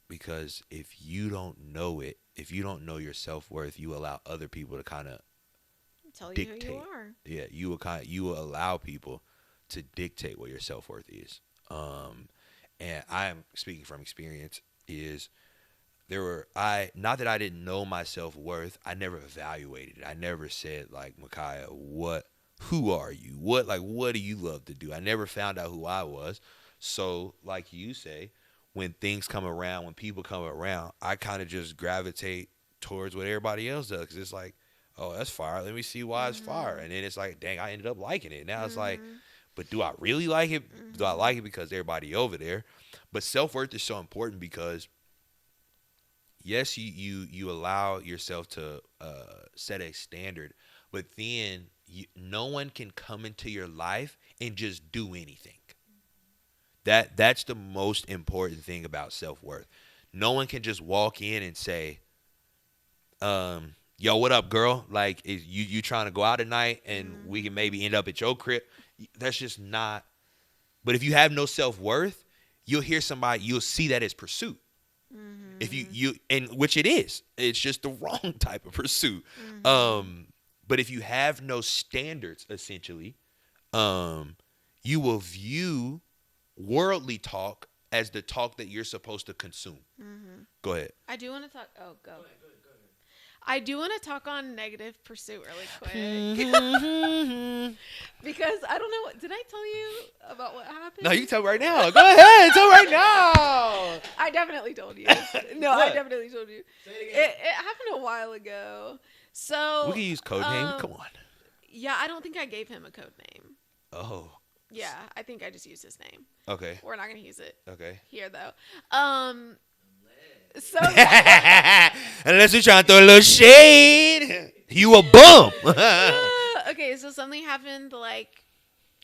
because if you don't know it, if you don't know your self-worth, you allow other people to kind of Tell you dictate. who you are. Yeah, you will allow people to dictate what your self-worth is. And I'm speaking from experience. Is not that I didn't know my self-worth, I never evaluated it. I never said like, Micaiah, who are you? What do you love to do? I never found out who I was. So like you say, when things come around, when people come around, I kind of just gravitate towards what everybody else does, because it's like, oh, that's fire. Let me see why it's fire. And then it's like, dang, I ended up liking it. Now it's like, but do I really like it? Do I like it because everybody over there? But self-worth is so important because, yes, you allow yourself to set a standard, but then no one can come into your life and just do anything. That's the most important thing about self-worth. No one can just walk in and say, yo, what up, girl? Like, is you trying to go out tonight and we can maybe end up at your crib? That's just not. But if you have no self-worth, you'll see that as pursuit. If and which it is, it's just the wrong type of pursuit. But if you have no standards, essentially, you will view worldly talk as the talk that you're supposed to consume. Go ahead. I do want to talk. Oh, go. I do want to talk on negative pursuit really quick. Because I don't know. Did I tell you about what happened? No, you can tell right now. Go ahead. Tell right now. I definitely told you. No, What? I definitely told you. It happened a while ago. So We can use code name. Come on. Yeah, I don't think I gave him a code name. Oh. Yeah, I think I just used his name. Okay. We're not gonna use it Okay. here though. So Unless you're trying to throw a little shade, you a bum. okay, so something happened like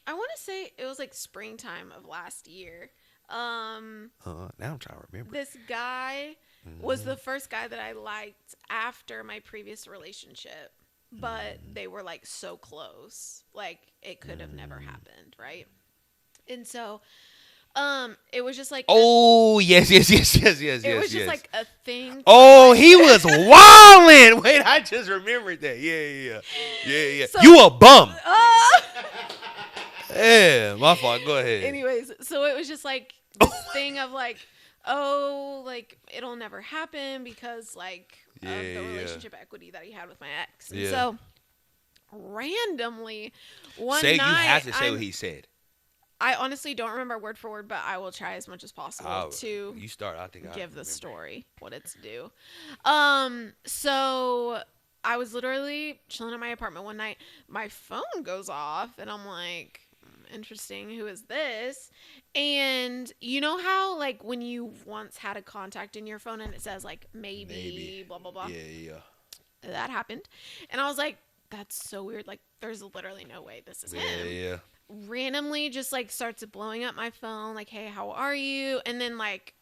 I want to say it was like springtime of last year. Now I'm trying to remember. This guy was the first guy that I liked after my previous relationship, but they were like so close, like it could have never happened, right? And so it was just like Oh, yes. it was just like a thing. Oh, he was wildin'. Wait, I just remembered that. Yeah. So- You a bum. Yeah, my fault. Go ahead. Anyways, so it was just like this thing of like, oh, like it'll never happen because like of the relationship equity that he had with my ex. And so randomly one You night, have to say what he said. I honestly don't remember word for word, but I will try as much as possible to You start. I think I give the remember. story what it's due. So I was literally chilling in my apartment one night. My phone goes off, and I'm like, interesting. Who is this? And you know how like when you once had a contact in your phone and it says like maybe. Blah blah blah. Yeah. That happened, and I was like, that's so weird. Like there's literally no way this is him. Yeah. Randomly just like starts blowing up my phone like, hey, how are you? And then like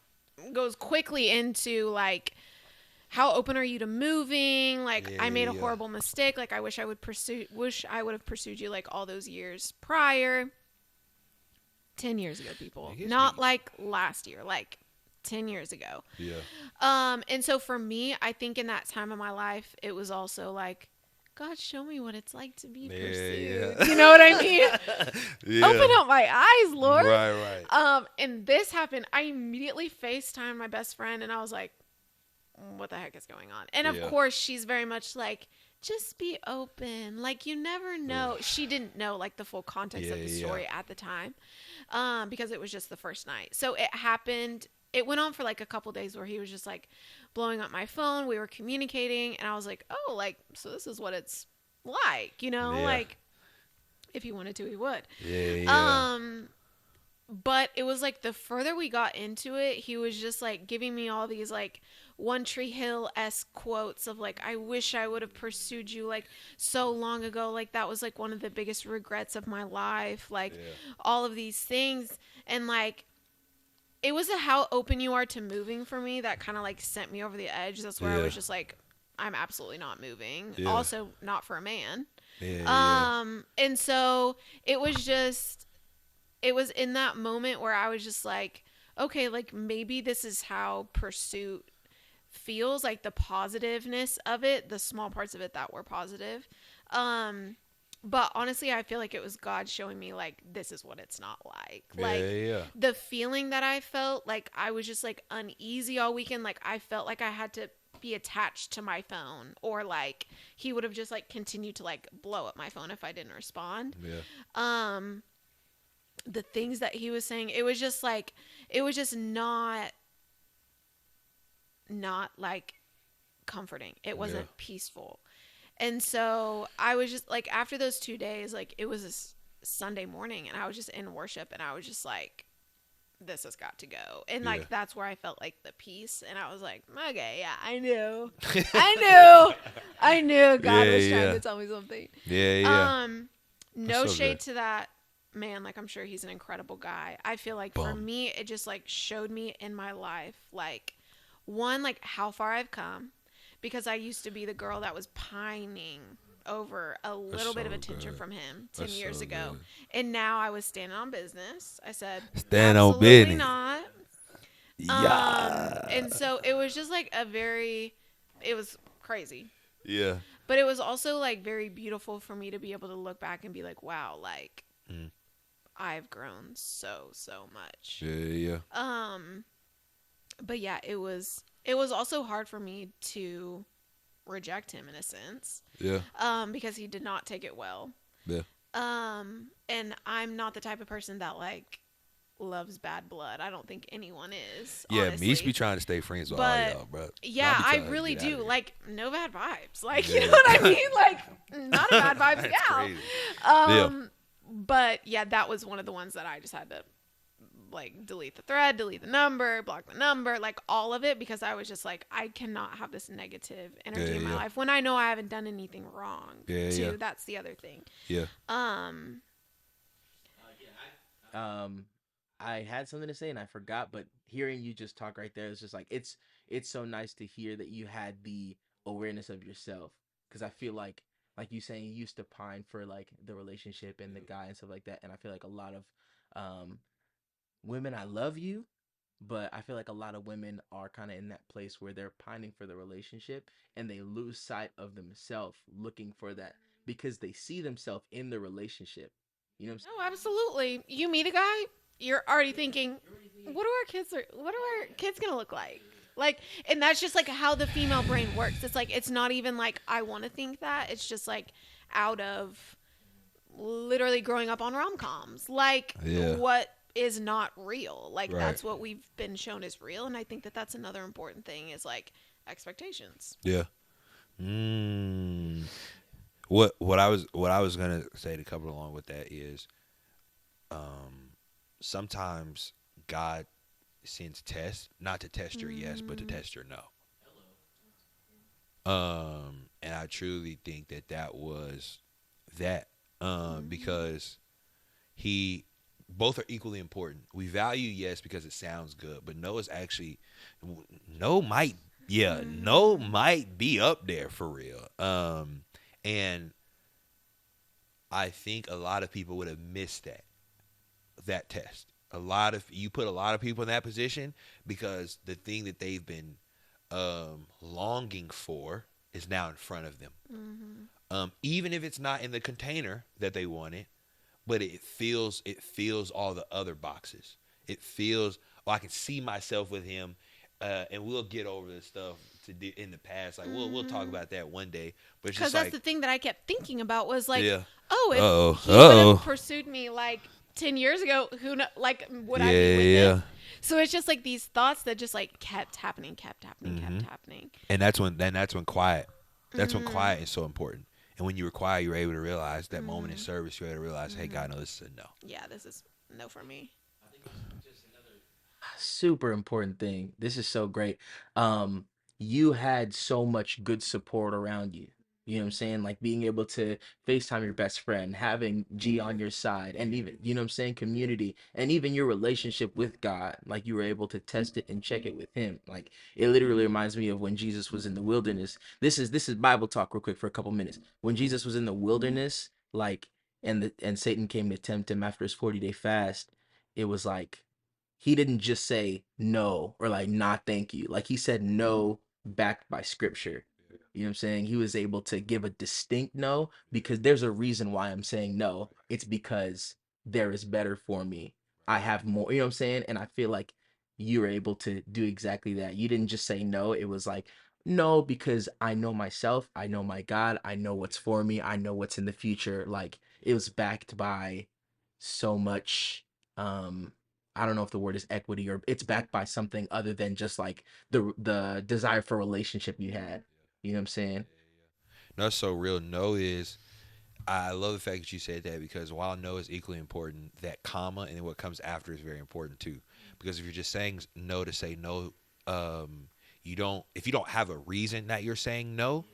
goes quickly into like, how open are you to moving? Like I made a horrible mistake. Like I wish I would have pursued you like all those years prior. 10 years ago, people. Not like last year, like 10 years ago. Yeah. And so for me, I think in that time of my life, it was also like, God, show me what it's like to be pursued. Yeah. You know what I mean? Open up my eyes, Lord. Right. And this happened. I immediately FaceTimed my best friend, and I was like, what the heck is going on? And of course, she's very much like, just be open. Like, you never know. She didn't know, like, the full context of the story at the time because it was just the first night. So it happened it went on for like a couple days where he was just like blowing up my phone. We were communicating, and I was like, oh, like, so this is what it's like, Yeah. like if he wanted to, he would. Yeah. Yeah. But it was like the further we got into it, he was just like giving me all these like One Tree Hill-esque quotes of like, I wish I would have pursued you like so long ago. Like that was like one of the biggest regrets of my life. Like all of these things. And like, it was how open you are to moving for me that kind of like sent me over the edge. That's where I was just like, I'm absolutely not moving. Yeah. Also not for a man. Yeah. And so it was just, it was in that moment where I was just like, okay, like maybe this is how pursuit feels, like the positiveness of it, the small parts of it that were positive. But honestly, I feel like it was God showing me like this is what it's not like. Like Yeah. the feeling that I felt, like I was just like uneasy all weekend. Like I felt like I had to be attached to my phone, or like he would have just like continued to like blow up my phone if I didn't respond. Yeah. The things that he was saying, it was just like, it was just not like comforting. It wasn't peaceful. And so I was just like, after those 2 days, like it was a Sunday morning, and I was just in worship, and I was just like, this has got to go. And like that's where I felt like the peace, and I was like, okay, yeah, I knew God was trying to tell me something. No so shade good. to that man. Like I'm sure he's an incredible guy. I feel like for me, it just like showed me in my life, like one, like how far I've come, because I used to be the girl that was pining over a little bit of attention from him 10 years ago. And now I was standing on business. I said, Stand on absolutely business. not. Yeah. And so it was just like it was crazy. Yeah. But it was also like very beautiful for me to be able to look back and be like, wow, like I've grown so much. Yeah. But yeah, it was also hard for me to reject him in a sense. Yeah. Because he did not take it well. Yeah. And I'm not the type of person that like loves bad blood. I don't think anyone is. Yeah, honestly. Meesh be trying to stay friends with all y'all, bro. Yeah, Y'all be I trying to really get outta do. here. Like, no bad vibes. Like, you know what I mean? Like, not a bad vibes That's gal. crazy. But yeah, that was one of the ones that I just had to like delete the thread, delete the number, block the number, like all of it, because I was just like, I cannot have this negative energy in my life when I know I haven't done anything wrong. Too. That's the other thing. Yeah. I had something to say and I forgot, but hearing you just talk right there, it's just like it's so nice to hear that you had the awareness of yourself, because I feel like you saying you used to pine for like the relationship and the guy and stuff like that, and I feel like a lot of women, I love you, but I feel like a lot of women are kind of in that place where they're pining for the relationship and they lose sight of themselves looking for that because they see themselves in the relationship. You know what I'm saying? Oh, absolutely. You meet a guy, you're already thinking, what are our kids gonna look like? Like, and that's just like how the female brain works. It's like, it's not even like I want to think that. It's just like out of literally growing up on rom-coms. Like, what is not real? Like, that's what we've been shown is real. And I think that that's another important thing is like expectations. Yeah. What I was gonna say to cover along with that is, sometimes God sends tests, not to test your yes, but to test your no. And I truly think that was that, because both are equally important. We value yes because it sounds good, but no is actually, no might be up there for real. And I think a lot of people would have missed that test. You put a lot of people in that position because the thing that they've been longing for is now in front of them. Even if it's not in the container that they wanted, but it feels all the other boxes. It feels, I can see myself with him, and we'll get over the stuff in the past. Like we'll talk about that one day. But because that's the thing that I kept thinking about was like, if Uh-oh. he would have pursued me like 10 years ago, who know, like would I be with him? So it's just like these thoughts that just like kept happening, kept happening, kept happening. And that's when quiet. That's when Mm-hmm. quiet is so important. And when you were quiet, you were able to realize that moment in service. You were able to realize, hey, God, no, this is a no. Yeah, this is no for me. Super important thing. This is so great. Um, you had so much good support around you. You know what I'm saying? Like being able to FaceTime your best friend, having G on your side, and even, you know what I'm saying, community, and even your relationship with God. Like you were able to test it and check it with him. Like it literally reminds me of when Jesus was in the wilderness. This is Bible talk real quick for a couple minutes. When Jesus was in the wilderness, like and Satan came to tempt him after his 40-day fast, it was like he didn't just say no or like not thank you. Like he said no backed by scripture. You know what I'm saying? He was able to give a distinct no because there's a reason why I'm saying no. It's because there is better for me. I have more, you know what I'm saying? And I feel like you were able to do exactly that. You didn't just say no. It was like, no, because I know myself. I know my God. I know what's for me. I know what's in the future. Like it was backed by so much I don't know if the word is equity or it's backed by something other than just like the desire for relationship you had. You know what I'm saying? No, that's so real. No is, I love the fact that you said that because while no is equally important, that comma and then what comes after is very important too. Because if you're just saying no to say no, you don't. If you don't have a reason that you're saying no,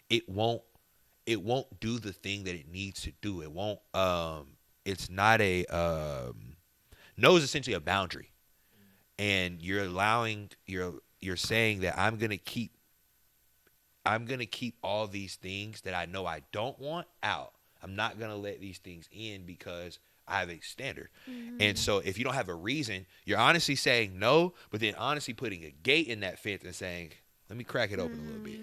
it won't. It won't do the thing that it needs to do. It won't. It's not a. No is essentially a boundary, and you're allowing. You're saying that I'm gonna keep all these things that I know I don't want out. I'm not gonna let these things in because I have a standard. And so if you don't have a reason, you're honestly saying no, but then honestly putting a gate in that fence and saying, let me crack it open a little bit.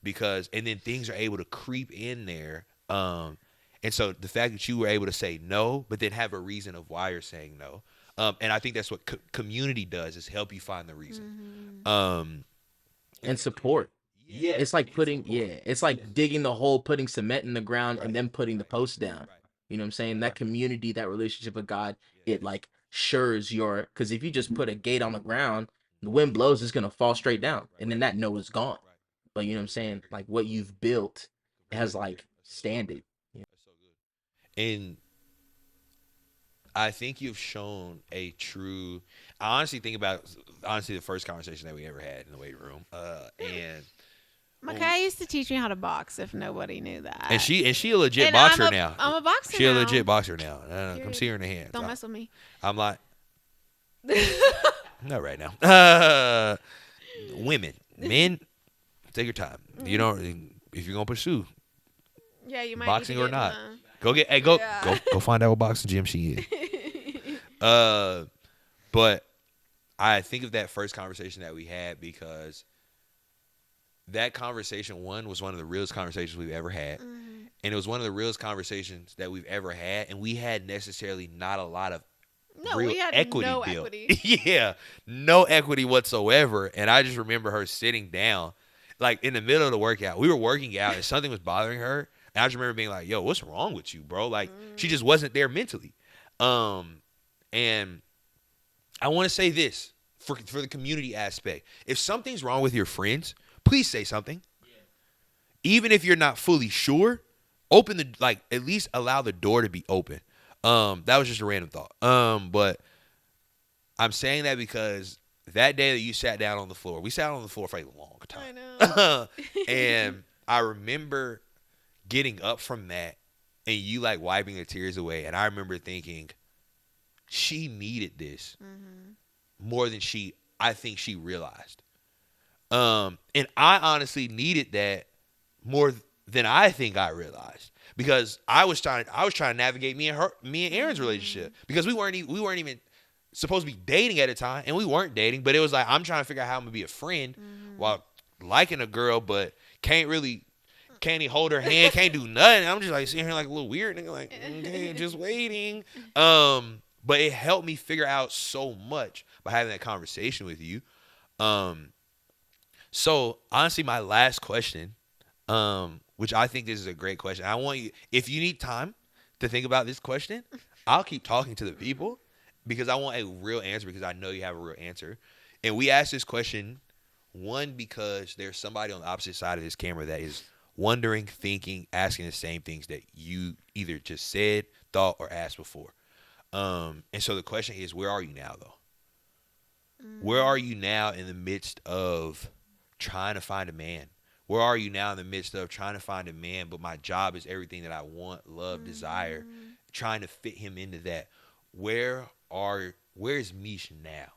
Because and then things are able to creep in there. And so the fact that you were able to say no, but then have a reason of why you're saying no. And I think that's what community does is help you find the reason. Um, And support. yeah, It's like and putting support. it's like digging the hole, putting cement in the ground, and Right, then putting the right, post down. right. You know what I'm saying? That community, that relationship with God, it like sures your because if you just put a gate on the ground, the wind blows, it's gonna fall straight down. And then that no is gone. But you know what I'm saying? Like what you've built has like standing. That's so good. And I think you've shown a true. I honestly think about honestly the first conversation that we ever had in the weight room, and My when guy used to teach me how to box. If nobody knew and that, she a legit and I'm boxer a now. I'm a boxer She a now. legit boxer now. Come Period. see her in the hands. Don't mess with me. I'm like, not right now. Women, men, take your time. You know, if you're gonna pursue Yeah, you might need to boxing or get in not, the. go get. Hey, Yeah. go find out what boxing gym she is. But I think of that first conversation that we had because that conversation was one of the realest conversations we've ever had, and it was one of the realest conversations that we've ever had, and we had necessarily not a lot of No, real we had equity no built. equity. Yeah, no equity whatsoever. And I just remember her sitting down, like in the middle of the workout. We were working out, and something was bothering her. And I just remember being like, "Yo, what's wrong with you, bro?" Like she just wasn't there mentally. And I want to say this for the community aspect: if something's wrong with your friends, please say something. Even if you're not fully sure, open the like at least allow the door to be open. That was just a random thought. But I'm saying that because that day that you sat down on the floor, we sat on the floor for a long I time. know. And I remember getting up from that and you like wiping the tears away. And I remember thinking, she needed this more than I think she realized. And I honestly needed that more than I think I realized because I was trying to navigate me and Aaron's relationship because we weren't even supposed to be dating at the time, and we weren't dating, but it was like I'm trying to figure out how I'm gonna be a friend while liking a girl, but can't he hold her hand, can't do nothing. I'm just like sitting here like a little weird nigga, like okay, just waiting. But it helped me figure out so much by having that conversation with you. So honestly, my last question, which I think this is a great question. I want you, if you need time to think about this question, I'll keep talking to the people. because I want a real answer, because I know you have a real answer. And we asked this question, one, because there's somebody on the opposite side of this camera that is wondering, thinking, asking the same things that you either just said, thought, or asked before. And so the question is, where are you now, though? Where are you now in the midst of trying to find a man? Where are you now in the midst of trying to find a man, but my job is everything that I want, love, desire, trying to fit him into that? Where's Meesh now?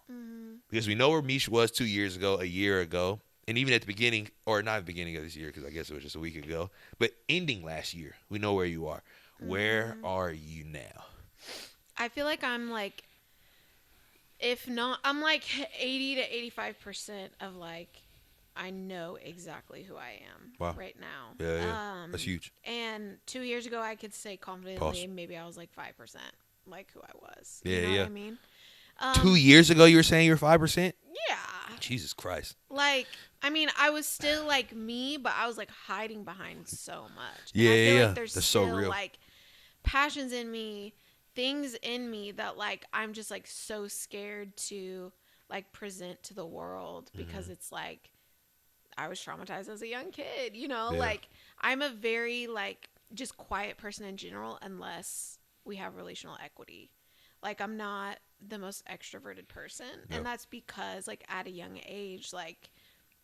Because we know where Meesh was 2 years ago, a year ago, and even at the beginning, or not the beginning of this year, because I guess it was just a week ago, but ending last year, we know where you are. Where are you now? I feel like I'm like, if not, I'm like 80 to 85% of like, I know exactly who I am right now. Yeah. That's huge. And 2 years ago, I could say confidently, maybe I was like 5%, like who I was. You know what I mean? 2 years ago, you were saying you're 5%? Yeah. Jesus Christ. Like, I mean, I was still like me, but I was like hiding behind so much. Yeah, and I feel yeah. like there's That's still so real. like passions in me, things in me that like I'm just like so scared to like present to the world, because it's like I was traumatized as a young kid, you know? Yeah. Like, I'm a very like just quiet person in general unless we have relational equity. Like, I'm not the most extroverted person, and that's because like at a young age, like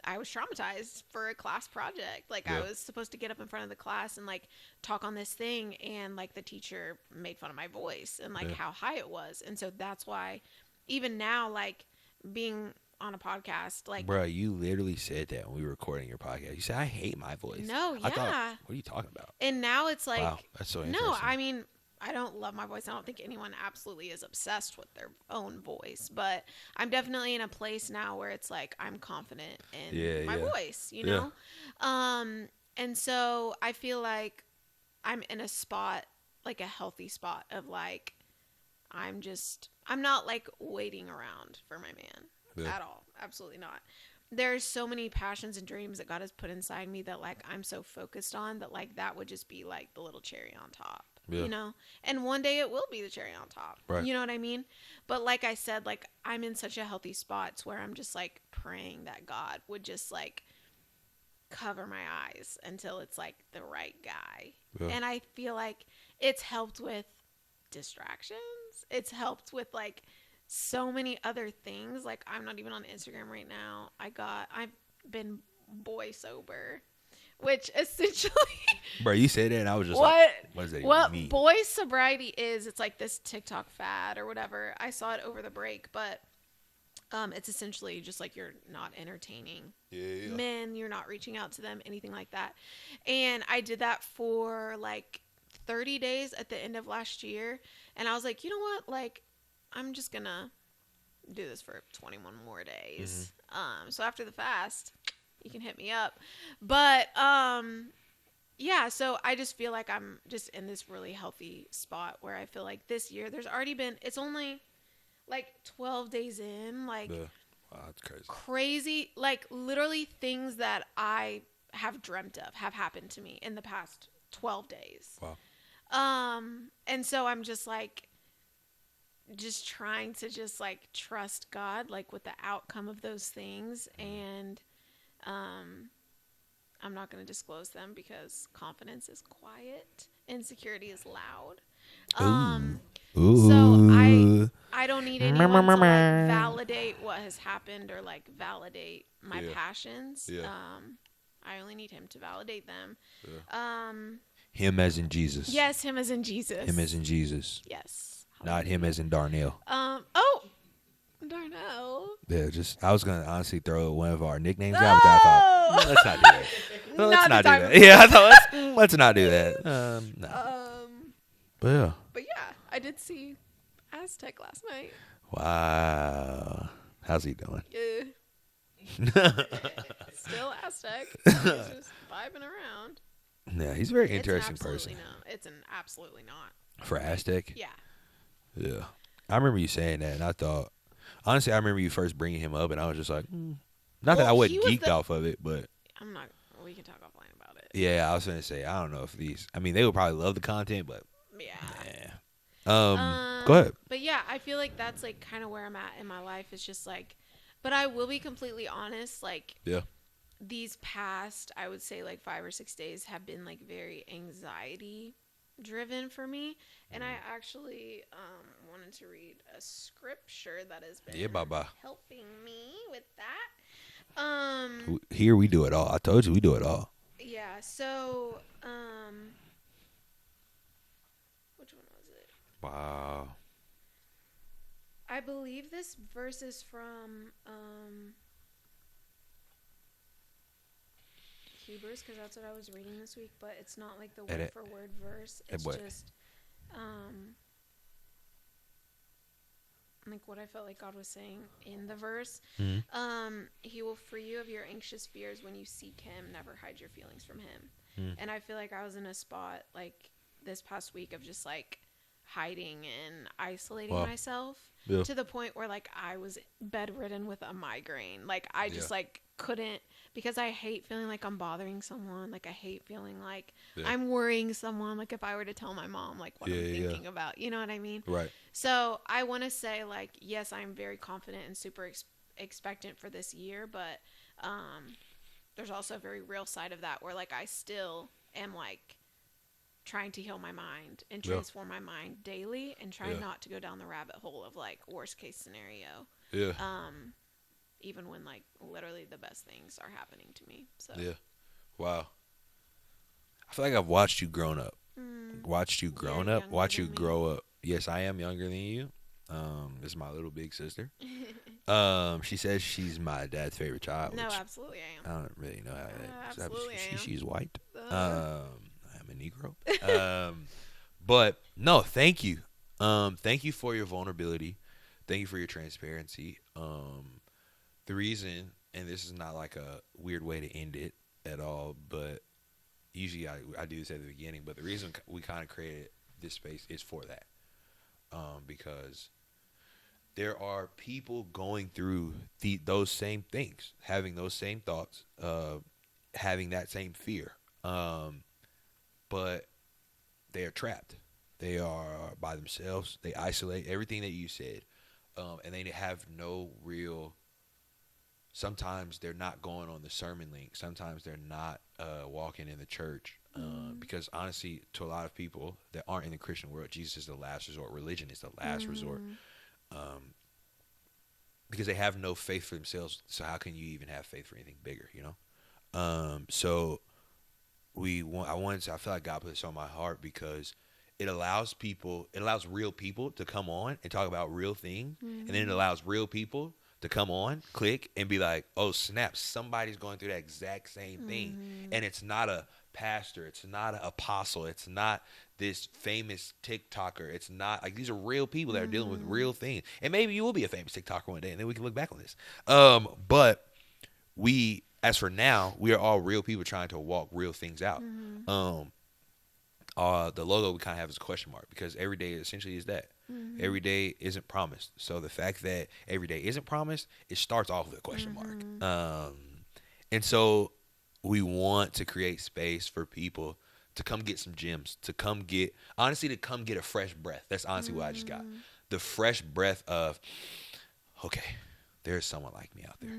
I was traumatized for a class project. Like, I was supposed to get up in front of the class and like talk on this thing, and like the teacher made fun of my voice and like how high it was. And so that's why even now, like being on a podcast, like, bro, you literally said that when we were recording your podcast. You said, I hate my voice. No, I thought, yeah. what are you talking about? And now it's like, wow, that's so interesting. no, I mean, I don't love my voice. I don't think anyone absolutely is obsessed with their own voice, but I'm definitely in a place now where it's like I'm confident in my voice, you know? And so I feel like I'm in a spot, like a healthy spot of like, I'm not like waiting around for my man at all. Absolutely not. There's so many passions and dreams that God has put inside me that like I'm so focused on that like that would just be like the little cherry on top, you know? And one day it will be the cherry on top. Right. You know what I mean? But like I said, like I'm in such a healthy spot where I'm just like praying that God would just like cover my eyes until it's like the right guy. And I feel like it's helped with distractions. It's helped with like so many other things. Like I'm not even on Instagram right now. I've been boy sober, which essentially bro, you said that and I was just like, what does that even mean? Boy sobriety is, it's like this TikTok fad or whatever. I saw it over the break, but it's essentially just like you're not entertaining men, you're not reaching out to them, anything like that. And I did that for like 30 days at the end of last year, and I was like, you know what, like I'm just gonna do this for 21 more days. So after the fast, you can hit me up. But yeah, so I just feel like I'm just in this really healthy spot where I feel like this year it's only like 12 days in, like wow, that's crazy, like literally things that I have dreamt of have happened to me in the past 12 days. Wow. And so I'm just like just trying to just like trust God like with the outcome of those things, and I'm not going to disclose them because confidence is quiet, insecurity is loud. So I don't need anyone to like validate what has happened or like validate my passions. I only need him to validate them. Him as in Jesus. Yes, him as in Jesus. Him as in Jesus. Yes. Not him as in Darnell. Oh, Darnell. Yeah, I was gonna honestly throw one of our nicknames out, but I thought, let's not do that. Let's not do that. Yeah, I thought let's not do that. No. But yeah, I did see Aztec last night. Wow. How's he doing? Still Aztec. He's just vibing around. Yeah, he's a very interesting person. No. It's an absolutely not. For Aztec? Yeah. Yeah. I remember you saying that, and I thought, honestly, I remember you first bringing him up, and I was just like, not that I wasn't geeked off of it, but. We can talk offline about it. Yeah, I was going to say, I don't know if they would probably love the content, but. Yeah. Go ahead. But yeah, I feel like that's like kind of where I'm at in my life. It's just like, but I will be completely honest. Like Yeah. these past, I would say like 5 or 6 days have been like very anxiety driven for me. And I actually wanted to read a scripture that has been Yeah, baba. helping me with that. Here we do it all. I told you we do it all. Yeah. So which one was it? Wow. I believe this verse is from Hebrews because that's what I was reading this week, but it's not like the word for word verse. It's just like what I felt like God was saying in the verse. He will free you of your anxious fears when you seek him. Never hide your feelings from him. And I feel like I was in a spot like this past week of just like hiding and isolating myself to the point where like I was bedridden with a migraine. Like I just like couldn't, because I hate feeling like I'm bothering someone. Like I hate feeling like I'm worrying someone. Like if I were to tell my mom like what I'm thinking about, you know what I mean? Right. So I want to say like, yes, I'm very confident and super expectant for this year, but there's also a very real side of that where like I still am like trying to heal my mind and transform my mind daily and try not to go down the rabbit hole of like worst case scenario. Yeah. Even when like literally the best things are happening to me. So yeah. Wow. I feel like I've watched you grown up. Watch you grow up. Yes, I am younger than you. This is my little big sister. She says she's my dad's favorite child. No, absolutely I am. I don't really know how that. Absolutely I am. She's white. I'm a Negro. But no, thank you. Thank you for your vulnerability. Thank you for your transparency. The reason, and this is not like a weird way to end it at all, but usually I do this at the beginning, but the reason we kind of created this space is for that. Because there are people going through those same things, having those same thoughts, having that same fear. But they are trapped. They are by themselves. They isolate everything that you said. And they have no real. Sometimes they're not going on the sermon link. Sometimes they're not walking in the church. Because honestly, to a lot of people that aren't in the Christian world, Jesus is the last resort. Religion is the last resort. Because they have no faith for themselves. So how can you even have faith for anything bigger, you know? So I feel like God put this on my heart because it allows real people to come on and talk about real things. And then it allows real people to come on, click, and be like, oh, snap, somebody's going through that exact same thing. And it's not a pastor. It's not an apostle. It's not this famous TikToker. It's not like these are real people that are dealing with real things. And maybe you will be a famous TikToker one day, and then we can look back on this. But as for now, we are all real people trying to walk real things out. The logo we kind of have is a question mark because every day essentially is that. Every day isn't promised. So the fact that every day isn't promised, it starts off with a question mark. And so we want to create space for people to come get some gems, to come get a fresh breath. That's honestly what I just got. The fresh breath of, okay, there's someone like me out there.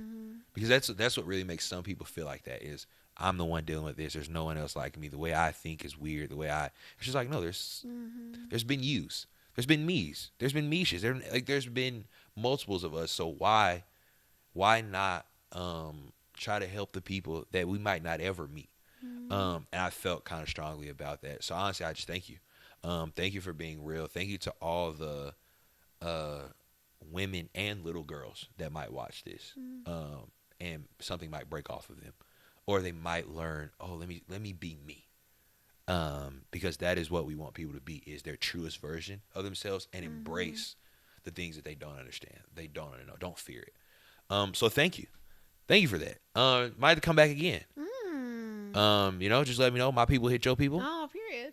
Because that's what really makes some people feel like that is, I'm the one dealing with this. There's no one else like me. The way I think is weird. It's just like, no, there's been yous. There's been me's. There's been Meeshes. There's been multiples of us. So why not try to help the people that we might not ever meet? And I felt kind of strongly about that. So honestly, I just thank you. Thank you for being real. Thank you to all the women and little girls that might watch this. And something might break off of them. Or they might learn, oh, let me be me. Because that is what we want people to be, is their truest version of themselves and embrace the things that they don't understand. They don't know. Don't fear it. So thank you. Thank you for that. Might have to come back again. Just let me know. My people hit your people. Oh, period.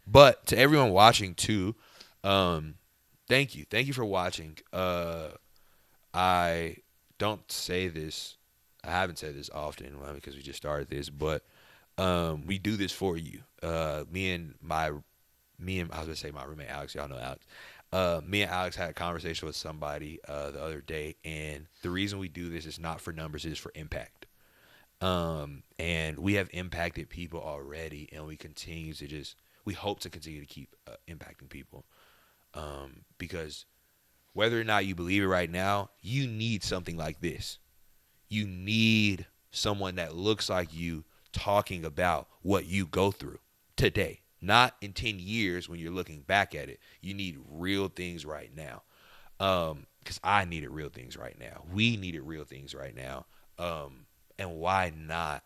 But to everyone watching too, thank you. Thank you for watching. I don't say this. I haven't said this often because we just started this, but we do this for you. Me and my I was gonna say my roommate Alex, y'all know Alex. Me and Alex had a conversation with somebody the other day, and the reason we do this is not for numbers, it is for impact. And we have impacted people already, and we hope to continue to keep impacting people. Because whether or not you believe it right now, you need something like this. You need someone that looks like you talking about what you go through today, not in 10 years when you're looking back at it. You need real things right now. Because I needed real things right now. We needed real things right now. And why not?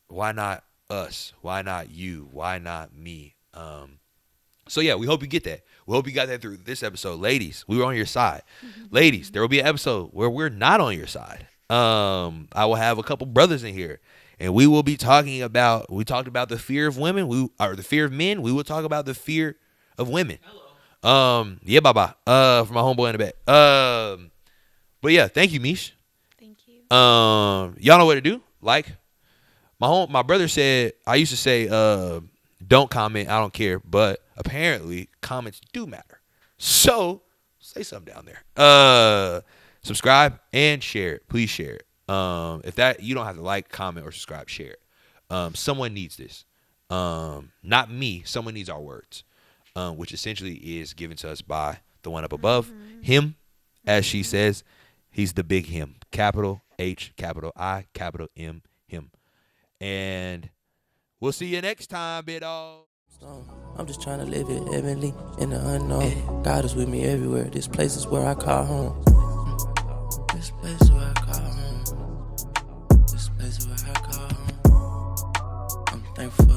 Why not us? Why not you? Why not me? So yeah, we hope you get that. We hope you got that through this episode. Ladies, we were on your side. Ladies, there will be an episode where we're not on your side. I will have a couple brothers in here, and we will be talking about. We talked about the fear of women, or the fear of men. We will talk about the fear of women. Yeah, bye. For my homeboy in the back. But yeah, thank you, Meesh. Thank you. Y'all know what to do. Like my brother said, I used to say, don't comment, I don't care, but apparently comments do matter. So say something down there. Subscribe and share it. Please share it. If that you don't have to like, comment, or subscribe, share it. Someone needs this. Not me. Someone needs our words, which essentially is given to us by the one up above. Him, as she says, he's the big him. Capital H, capital I, capital M, him. And we'll see you next time, bit dog. I'm just trying to live it heavenly in the unknown. God is with me everywhere. This place is where I call home. This place where I call home. This place where I call home. I'm thankful.